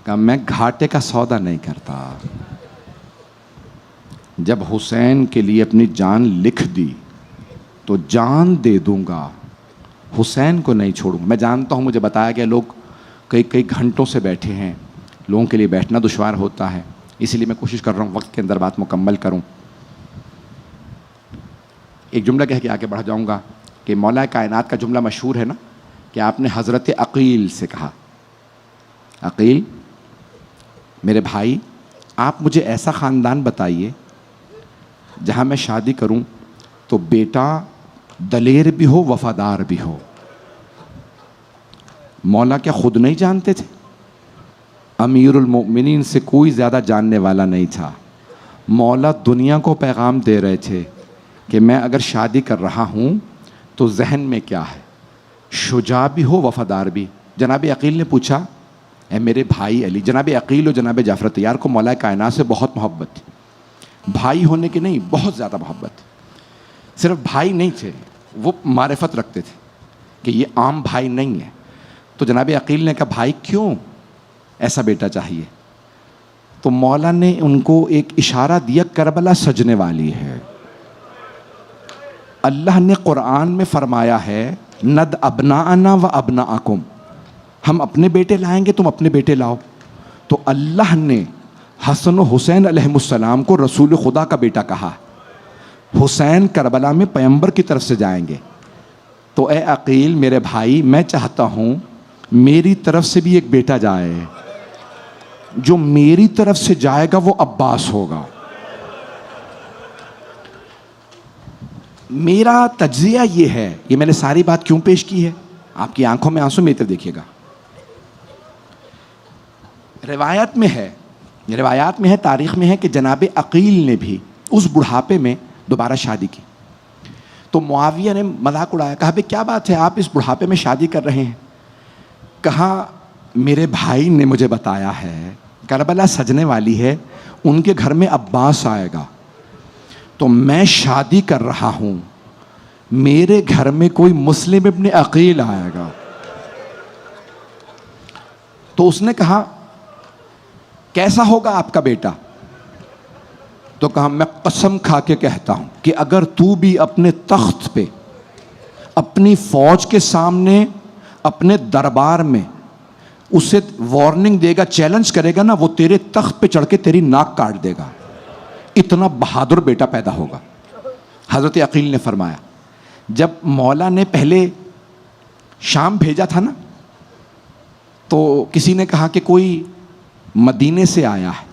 कि मैं घाटे का सौदा नहीं करता। जब हुसैन के लिए अपनी जान लिख दी तो जान दे दूंगा, हुसैन को नहीं छोड़ूंगा। मैं जानता हूँ, मुझे बताया गया लोग कई कई घंटों से बैठे हैं, लोगों के लिए बैठना दुश्वार होता है, इसीलिए मैं कोशिश कर रहा हूँ वक्त के अंदर बात मुकम्मल करूँ। एक जुमला कह के आगे बढ़ जाऊँगा कि मौला कायनात का जुमला मशहूर है ना कि आपने हज़रत अकील से कहा, अकील मेरे भाई आप मुझे ऐसा ख़ानदान बताइए जहाँ मैं शादी करूँ तो बेटा दलेर भी हो, वफादार भी हो। मौला क्या खुद नहीं जानते थे? अमीरुल मोमिनीन से कोई ज़्यादा जानने वाला नहीं था। मौला दुनिया को पैगाम दे रहे थे कि मैं अगर शादी कर रहा हूँ तो जहन में क्या है, शुजा भी हो, वफादार भी। जनाब अकील ने पूछा, ए मेरे भाई अली, जनाब अकील और जनाब जाफर तैयार को मौला कायनात से बहुत मोहब्बत थी, भाई होने की नहीं, बहुत ज़्यादा मोहब्बत। सिर्फ भाई नहीं थे, वो मारिफत रखते थे कि ये आम भाई नहीं है। तो जनाब अकील ने कहा भाई क्यों ऐसा बेटा चाहिए? तो मौला ने उनको एक इशारा दिया, करबला सजने वाली है। अल्लाह ने कुरान में फरमाया है नद अबनाअना व अबनाअकुम, हम अपने बेटे लाएंगे तुम अपने बेटे लाओ। तो अल्लाह ने हसन हुसैन अलैहिमुस्सलाम को रसूल खुदा का बेटा कहा। हुसैन करबला में पैगंबर की तरफ से जाएंगे। तो ए अकील मेरे भाई, मैं चाहता हूँ मेरी तरफ से भी एक बेटा जाए, जो मेरी तरफ से जाएगा वो अब्बास होगा। मेरा तज्जिया ये है, ये मैंने सारी बात क्यों पेश की है, आपकी आंखों में आंसू, मेरी तरफ देखिएगा। रिवायत में है, तारीख में है कि जनाब अकील ने भी उस बुढ़ापे में दोबारा शादी की। तो मुआविया ने मजाक उड़ाया, कहा भाई क्या बात है आप इस बुढ़ापे में शादी कर रहे हैं? कहा मेरे भाई ने मुझे बताया है करबला सजने वाली है, उनके घर में अब्बास आएगा, तो मैं शादी कर रहा हूं, मेरे घर में कोई मुस्लिम इब्न अकील आएगा। तो उसने कहा कैसा होगा आपका बेटा? तो कहा मैं कसम खा के कहता हूं कि अगर तू भी अपने तख्त पे, अपनी फौज के सामने, अपने दरबार में उसे वार्निंग देगा, चैलेंज करेगा ना, वो तेरे तख्त पे चढ़ के तेरी नाक काट देगा। इतना बहादुर बेटा पैदा होगा। हज़रत अकील ने फरमाया, जब मौला ने पहले शाम भेजा था ना, तो किसी ने कहा कि कोई मदीने से आया है।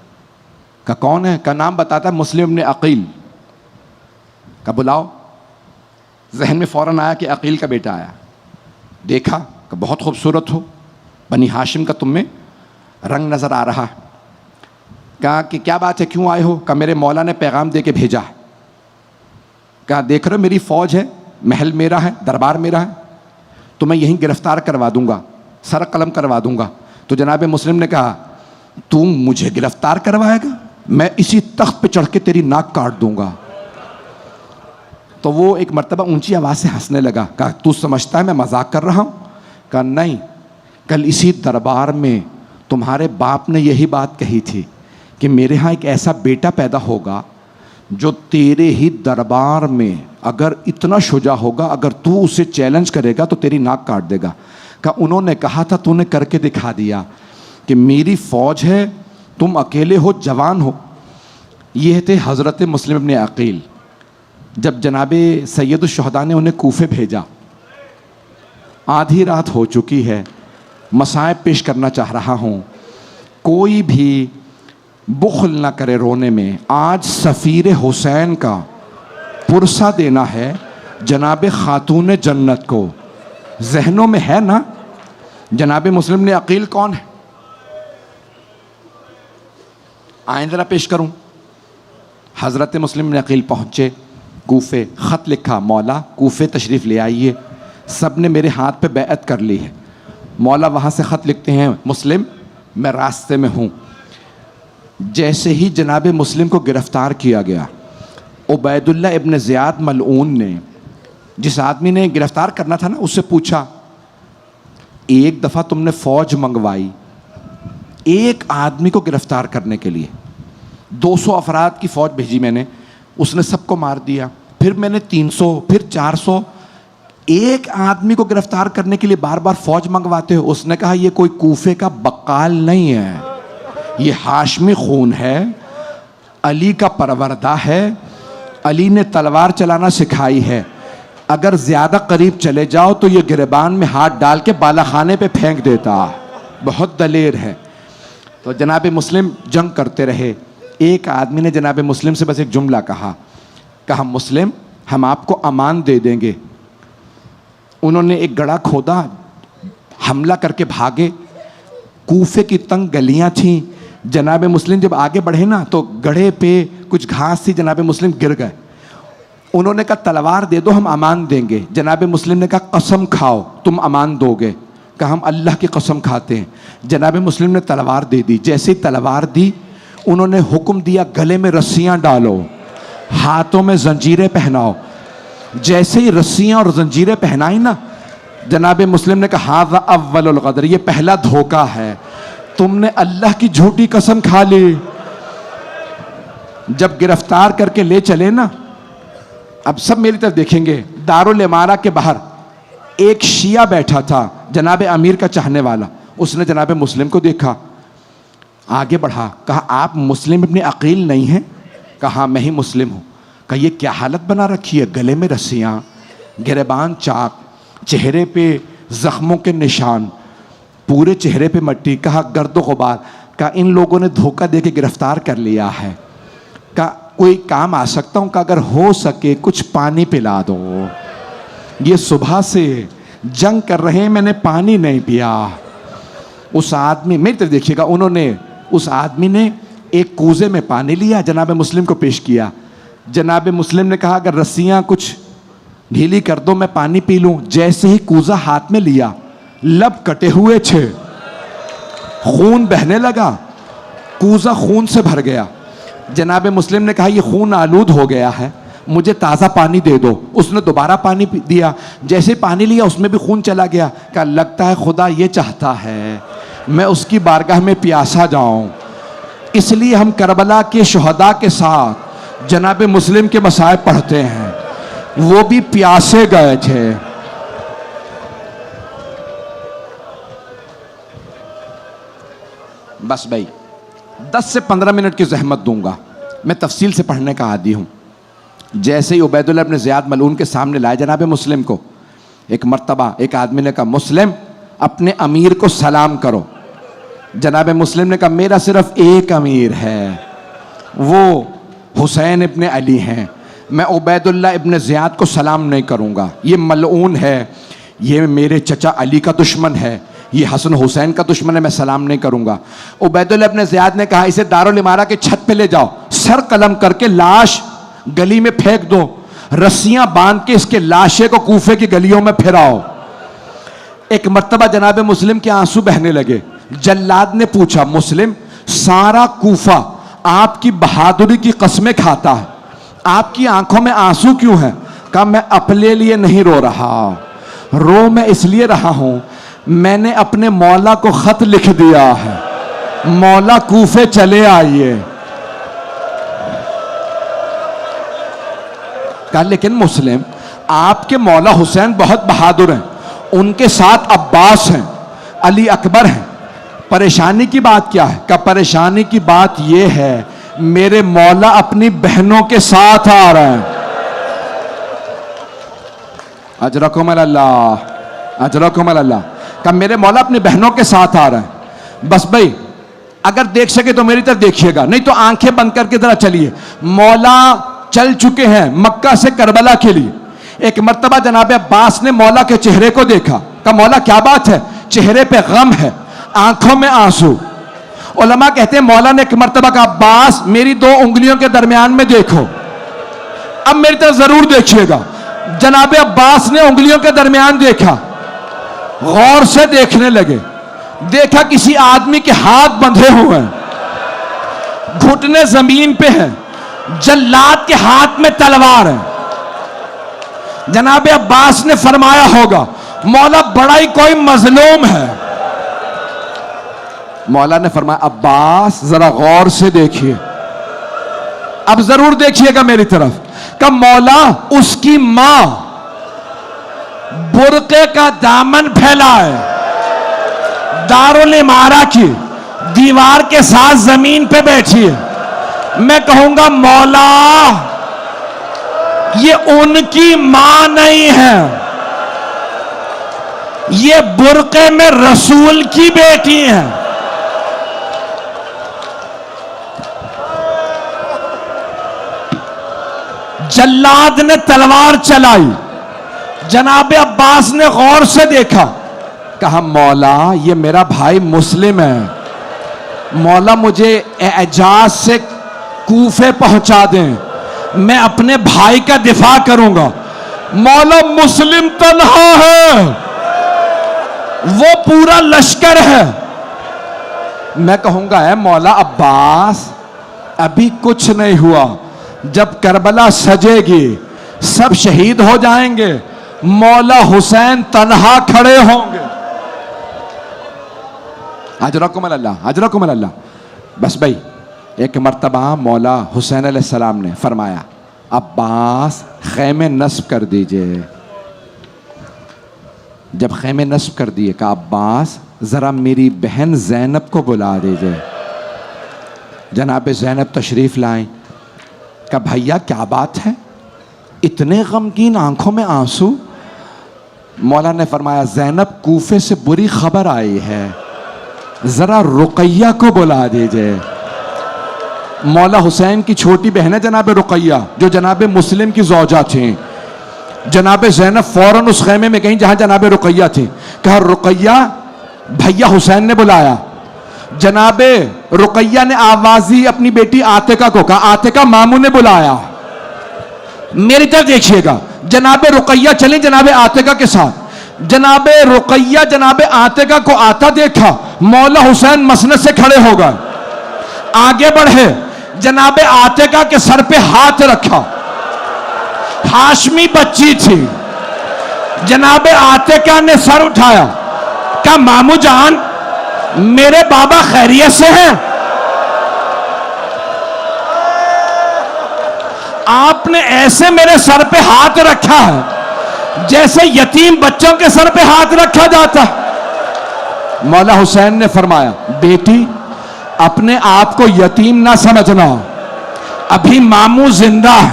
का कौन है? का नाम बताता है मुस्लिम ने अकील। का बुलाओ। जहन में फ़ौरन आया कि अकील का बेटा आया। देखा कि बहुत खूबसूरत हो, बनी हाशिम का तुम में रंग नज़र आ रहा है। कहा कि क्या बात है, क्यों आए हो? का मेरे मौला ने पैगाम दे के भेजा है। कहा देख रहे हो मेरी फ़ौज है, महल मेरा है, दरबार मेरा है, तो मैं यहीं गिरफ्तार करवा दूंगा, सर कलम करवा दूंगा। तो जनाब मुस्लिम ने कहा तू मुझे गिरफ्तार करवाएगा? मैं इसी तख्त पे चढ़ के तेरी नाक काट दूंगा। तो वो एक मर्तबा ऊंची आवाज़ से हंसने लगा। कहा तू समझता है मैं मजाक कर रहा हूँ? कहा नहीं, कल इसी दरबार में तुम्हारे बाप ने यही बात कही थी कि मेरे यहाँ एक ऐसा बेटा पैदा होगा जो तेरे ही दरबार में अगर इतना शुजा होगा, अगर तू उसे चैलेंज करेगा तो तेरी नाक काट देगा। कहा उन्होंने कहा था, तूने करके दिखा दिया कि मेरी फ़ौज है, तुम अकेले हो, जवान हो। ये थे हज़रत मुस्लिम इब्न अकील। जब जनाबे सैयदुश्शुहदा ने उन्हें कूफे भेजा, आधी रात हो चुकी है, मसाइब पेश करना चाह रहा हूँ, कोई भी बुख़्ल ना करे रोने में। आज सफ़ीर हुसैन का पुरसा देना है जनाब खातून जन्नत को। जहनों में है ना जनाब मुस्लिम ने अकील कौन है? आए ज़रा पेश करूँ। हज़रत मुस्लिम ने अकील पहुँचे कूफे, ख़त लिखा, मौला कूफे तशरीफ़ ले आइए, सब ने मेरे हाथ पे बैअत कर ली है। मौला वहाँ से ख़त लिखते हैं, मुस्लिम मैं रास्ते में हूँ। जैसे ही जनाब मुस्लिम को गिरफ्तार किया गया, उबैदुल्लाह इब्न ज़ियाद मलऊन ने, जिस आदमी ने गिरफ्तार करना था ना, उससे पूछा, एक दफ़ा तुमने फ़ौज मंगवाई एक आदमी को गिरफ्तार करने के लिए, 200 अफराद की फ़ौज भेजी मैंने, उसने सबको मार दिया, फिर मैंने 300, फिर 400, एक आदमी को गिरफ्तार करने के लिए बार बार फ़ौज मंगवाते हो। उसने कहा, ये कोई कूफे का बक्काल नहीं है, ये हाशमी खून है, अली का परवरदा है, अली ने तलवार चलाना सिखाई है, अगर ज़्यादा करीब चले जाओ तो ये गिरबान में हाथ डाल के बालाखाने पे फेंक देता, बहुत दलेर है। तो जनाब मुस्लिम जंग करते रहे। एक आदमी ने जनाब मुस्लिम से बस एक जुमला कहा, मुस्लिम हम आपको अमान दे देंगे। उन्होंने एक गड़ा खोदा, हमला करके भागे। कूफे की तंग गलियां थीं। जनाब मुस्लिम जब आगे बढ़े ना, तो गढ़े पे कुछ घास थी, जनाब मुस्लिम गिर गए। उन्होंने कहा, तलवार दे दो, हम अमान देंगे। जनाब मुस्लिम ने कहा, कसम खाओ तुम अमान दोगे। कहा, हम अल्लाह की कसम खाते हैं। जनाब मुस्लिम ने तलवार दे दी। जैसे ही तलवार दी, उन्होंने हुक्म दिया, गले में रस्सियां डालो, हाथों में जंजीरें पहनाओ। जैसे ही रस्सियां और जंजीरें पहनाई ना, जनाब मुस्लिम ने कहा, हाज़ा अव्वलुल ग़दर, ये पहला धोखा है, तुमने अल्लाह की झूठी कसम खा ली। जब गिरफ्तार करके ले चले ना, अब सब मेरी तरफ देखेंगे, दारुल इमारा के बाहर एक शिया बैठा था, जनाब अमीर का चाहने वाला। उसने जनाब मुस्लिम को देखा, आगे बढ़ा, कहा, आप मुस्लिम इब्न अकील नहीं हैं? कहा, मैं ही मुस्लिम हूँ। कहा, ये क्या हालत बना रखी है, गले में रस्सियाँ, गिरबान चाक, चेहरे पे जख्मों के निशान, पूरे चेहरे पे मट्टी। कहा, गर्दो गुबार। कहा, इन लोगों ने धोखा दे के गिरफ्तार कर लिया है। कहा, कोई काम आ सकता हूँ? कहा, अगर हो सके कुछ पानी पिला दो, ये सुबह से जंग कर रहे हैं, मैंने पानी नहीं पिया। उस आदमी, मेरी तरफ देखिएगा, उस आदमी ने एक कूजे में पानी लिया, जनाब मुस्लिम को पेश किया। जनाब मुस्लिम ने कहा, अगर रस्सियाँ कुछ ढीली कर दो, मैं पानी पी लूँ। जैसे ही कूजा हाथ में लिया, लब कटे हुए थे, खून बहने लगा, कूजा खून से भर गया। जनाब मुस्लिम ने कहा, ये खून आलूद हो गया है, मुझे ताज़ा पानी दे दो। उसने दोबारा पानी दिया। जैसे पानी लिया, उसमें भी खून चला गया। कहा, लगता है खुदा ये चाहता है मैं उसकी बारगाह में प्यासा जाऊं, इसलिए हम करबला के शुहदा के साथ जनाब मुस्लिम के मसाइब पढ़ते हैं, वो भी प्यासे गए थे। बस भाई 10 से 15 मिनट की जहमत दूंगा, मैं तफसील से पढ़ने का आदी हूँ। जैसे ही उबैदुल्लाह इब्न ज़ियाद मलऊन के सामने लाए जनाब मुस्लिम को, एक मर्तबा एक आदमी ने कहा, मुस्लिम अपने अमीर को सलाम करो। जनाब मुस्लिम ने कहा, मेरा सिर्फ एक अमीर है, वो हुसैन इब्न अली हैं, मैं उबैदुल्लाह इब्न ज़ियाद को सलाम नहीं करूँगा, ये मलऊन है, ये मेरे चचा अली का दुश्मन है, ये हसन हुसैन का दुश्मन है, मैं सलाम नहीं करूँगा। उबैदुल्लाह इब्न ज़ियाद ने कहा, इसे दारुल इमारा के छत पे ले जाओ, सर कलम करके लाश गली में फेंक दो, रस्सियां बांध के इसके लाशे को कूफे की गलियों में फिराओ। एक मर्तबा जनाब मुस्लिम के आंसू बहने लगे। जल्लाद ने पूछा, मुस्लिम सारा कूफा आपकी बहादुरी की कस्में खाता है, आपकी आंखों में आंसू क्यों हैं? कहा, मैं अपने लिए नहीं रो रहा, रो मैं इसलिए रहा हूं, मैंने अपने मौला को खत लिख दिया है, मौला कूफे चले आइए। कहा, लेकिन मुस्लिम आपके मौला हुसैन बहुत बहादुर हैं, उनके साथ अब्बास हैं, अली अकबर हैं, परेशानी की बात क्या है? कहा, परेशानी की बात यह है, मेरे मौला अपनी बहनों के साथ आ रहे हैं। अजरकुम अल्लाह, अजरकुम अल्लाह। कहा, मेरे मौला अपनी बहनों के साथ आ रहे हैं। बस भाई अगर देख सके तो मेरी तरफ देखिएगा, नहीं तो आंखें बंद करके जरा चलिए। मौला चल चुके हैं मक्का से करबला के लिए। एक मर्तबा जनाब अब्बास ने मौला के चेहरे को देखा। कहा, मौला क्या बात है? चेहरे पे गम है, आंखों में आंसू। उलमा कहते हैं, मौला ने एक मर्तबा कहा, अब्बास मेरी 2 उंगलियों के दरमियान में देखो। अब मेरी तरफ जरूर देखिएगा। जनाब अब्बास ने उंगलियों के दरमियान देखा, गौर से देखने लगे। देखा किसी आदमी के हाथ बंधे हुए हैं, घुटने जमीन पे हैं, जल्लाद के हाथ में तलवार है। जनाब अब्बास ने फरमाया होगा मौला बड़ा ही कोई मजलूम है। मौला ने फरमाया अब्बास जरा गौर से देखिए, अब जरूर देखिएगा मेरी तरफ। का मौला उसकी मां बुर्के का दामन फैलाए, दारुल इमारा की दीवार के साथ जमीन पे बैठी है। मैं कहूंगा मौला ये उनकी मां नहीं है, ये बुर्के में रसूल की बेटी है। जल्लाद ने तलवार चलाई, जनाब अब्बास ने गौर से देखा, कहा मौला ये मेरा भाई मुस्लिम है, मौला मुझे एजाज से कूफे पहुंचा दें, मैं अपने भाई का दिफा करूंगा। मौला मुस्लिम तन्हा है, वो पूरा लश्कर है। मैं कहूंगा है मौला अब्बास अभी कुछ नहीं हुआ, जब करबला सजेगी सब शहीद हो जाएंगे, मौला हुसैन तन्हा खड़े होंगे। हजरकुम अल्लाह, हजरकुम अल्लाह। बस भाई एक मर्तबा मौला हुसैन अलैहिस्सलाम ने फरमाया अब्बास खैमे नस्ब कर दीजिए। जब खैमे नस्ब कर दिए कहा अब्बास जरा मेरी बहन जैनब को बुला दीजिए। जनाब जैनब तशरीफ लाएं। कहा भैया क्या बात है, इतने गमगीन आंखों में आंसू। मौला ने फरमाया जैनब कूफे से बुरी खबर आई है, जरा रुकैया को बुला दीजिए। मौला हुसैन की छोटी बहन है जनाब रुकैया, जो जनाब मुस्लिम की ज़ौजा थी। जनाब ज़ैनब फौरन उस खैमे में गई जहां जनाब रुकैया थी। कहा रुकैया भैया हुसैन ने बुलाया। जनाब रुकैया ने आवाजी अपनी बेटी आतिका को कहा आतिका मामू ने बुलाया। मेरी तरफ देखिएगा, जनाब रुकैया चली जनाब आतिका के साथ। जनाब रुकैया जनाब आतिका को आता देखा, मौला हुसैन मसनद से खड़े हो गए, आगे बढ़े, जनाब आतिका के सर पे हाथ रखा। हाशमी बच्ची थी। जनाब आतिका ने सर उठाया, कहा मामू जान मेरे बाबा खैरियत से हैं? आपने ऐसे मेरे सर पे हाथ रखा है जैसे यतीम बच्चों के सर पे हाथ रखा जाता है। मौला हुसैन ने फरमाया बेटी अपने आप को यतीम ना समझना, अभी मामू जिंदा है,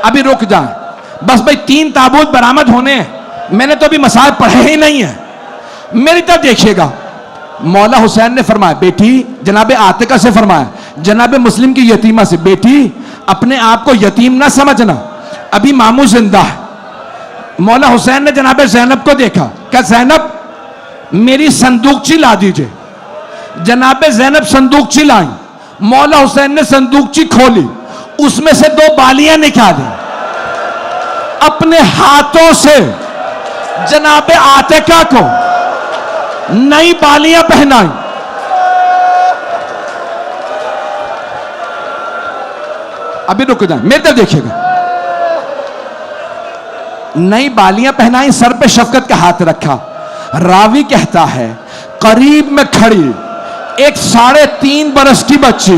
अभी रुक जाए। बस भाई 3 ताबूत बरामद होने हैं, मैंने तो अभी मसाइल पढ़े ही नहीं है। मेरी तरफ देखिएगा, मौला हुसैन ने फरमाया बेटी, जनाब आतिका से फरमाया जनाब मुस्लिम की यतीमा से, बेटी अपने आप को यतीम ना समझना, अभी मामू जिंदा है। मौला हुसैन ने जनाब ज़ैनब को देखा, क्या ज़ैनब मेरी संदूकची ला दीजिए। जनाब ज़ैनब संदूकची लाई। मौला हुसैन ने संदूकची खोली, उसमें से 2 बालियां निकाली, अपने हाथों से जनाब आतिका को नई बालियां पहनाई। अभी रुक जाए, मेरे तरफ देखिएगा। नई बालियां पहनाई, सर पे शफकत का हाथ रखा। रावी कहता है करीब में खड़ी एक 3.5 बरस की बच्ची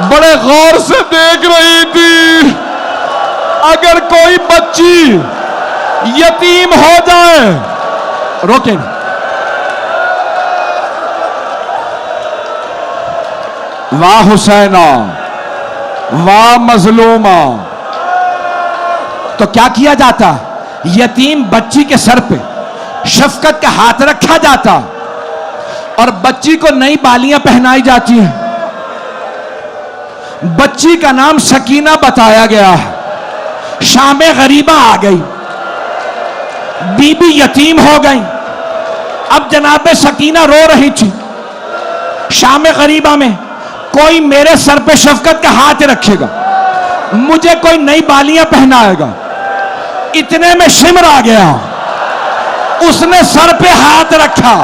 बड़े गौर से देख रही थी। अगर कोई बच्ची यतीम हो जाए, रोके वाह हुसैना वाह मजलूमा, तो क्या किया जाता, यतीम बच्ची के सर पे शफकत का हाथ रखा जाता और बच्ची को नई बालियां पहनाई जाती हैं। बच्ची का नाम सकीना बताया गया है। शामे गरीबा आ गई, बीबी यतीम हो गई। अब जनाब सकीना रो रही थी। शामे गरीबा में कोई मेरे सर पे शफकत का हाथ रखेगा, मुझे कोई नई बालियां पहनाएगा। इतने में शिमर आ गया, उसने सर पे हाथ रखा,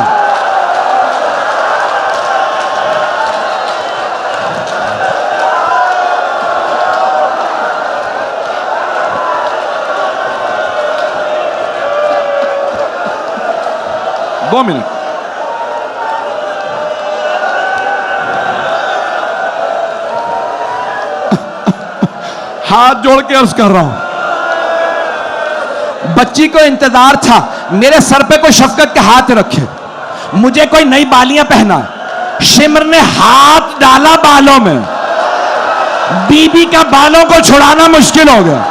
2 मिनट। हाथ जोड़ के अर्ज कर रहा हूं, बच्ची को इंतजार था मेरे सर पे कोई शफकत के हाथ रखे, मुझे कोई नई बालियां पहना। शिमर ने हाथ डाला बालों में, बीबी का बालों को छुड़ाना मुश्किल हो गया।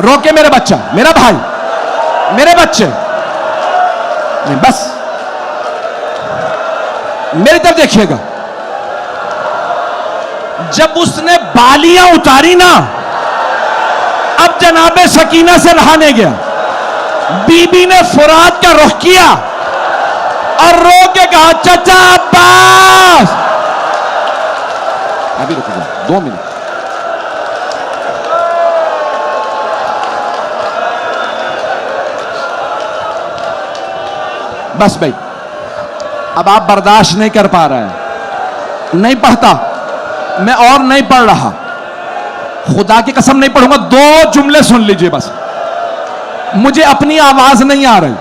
रोके मेरे बच्चा, मेरा भाई, मेरे बच्चे, नहीं बस मेरी तरफ देखिएगा। जब उसने बालियां उतारी ना, अब जनाबे सकीना से नहाने गया, बीबी ने फुरात का रुख किया और रो के कहा, चाचा अब्बास। अभी रुक जाओ 2 मिनट। बस भाई, अब आप बर्दाश्त नहीं कर पा रहे हैं, नहीं पढ़ता मैं और नहीं पढ़ रहा, खुदा की कसम नहीं पढ़ूंगा। 2 जुमले सुन लीजिए बस, मुझे अपनी आवाज नहीं आ रही,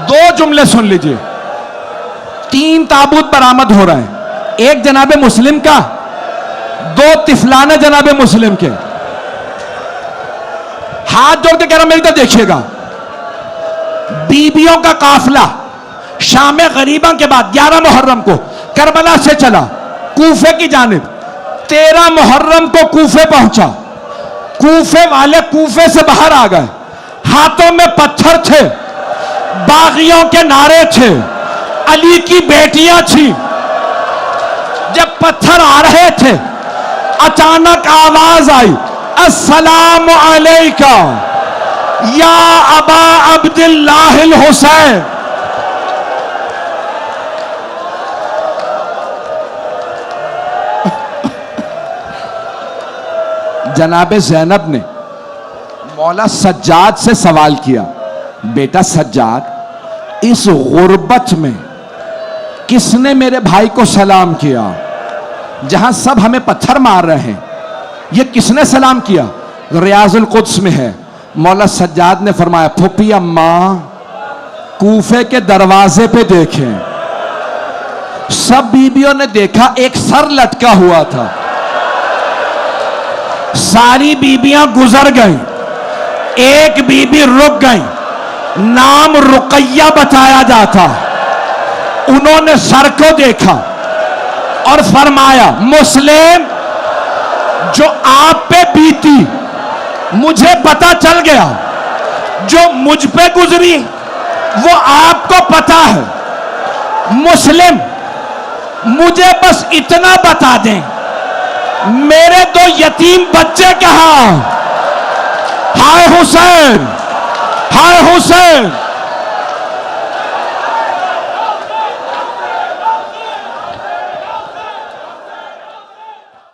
2 जुमले सुन लीजिए। 3 ताबूत बरामद हो रहे हैं, एक जनाबे मुस्लिम का, 2 तिफलाने जनाबे मुस्लिम के। हाथ जोड़ के कह रहा मेरी तरफ देखिएगा। बीबियों का काफिला शाम गरीबा के बाद 11 मुहर्रम को करबला से चला कूफे की जानिब। 13 मुहर्रम को कूफे पहुंचा, कूफे वाले कूफे से बाहर आ गए, हाथों में पत्थर थे, बागियों के नारे थे, अली की बेटियां थी। जब पत्थर आ रहे थे, अचानक आवाज आई, अस्सलामु अलैका या अबा अब्दुल्लाहिल हुसैन। जनाबे ज़ैनब ने मौला सज्जाद से सवाल किया, बेटा सज्जाद, इस गुर्बत में किसने मेरे भाई को सलाम किया? जहां सब हमें पत्थर मार रहे हैं, यह किसने सलाम किया? रियाजुल कुद्स में है। मौला सज्जाद ने फरमाया, फुफी अम्मा कूफे के दरवाजे पे देखें। सब बीबियों ने देखा, एक सर लटका हुआ था। सारी बीबियां गुजर गईं, एक बीबी रुक गई, नाम रुकैया बताया जाता। उन्होंने सर को देखा और फरमाया, मुस्लिम जो आप पे बीती मुझे पता चल गया, जो मुझ पे गुजरी वो आपको पता है। मुस्लिम मुझे बस इतना बता दें, मेरे 2 यतीम बच्चे कहां? हाय हुसैन, हाय हुसैन।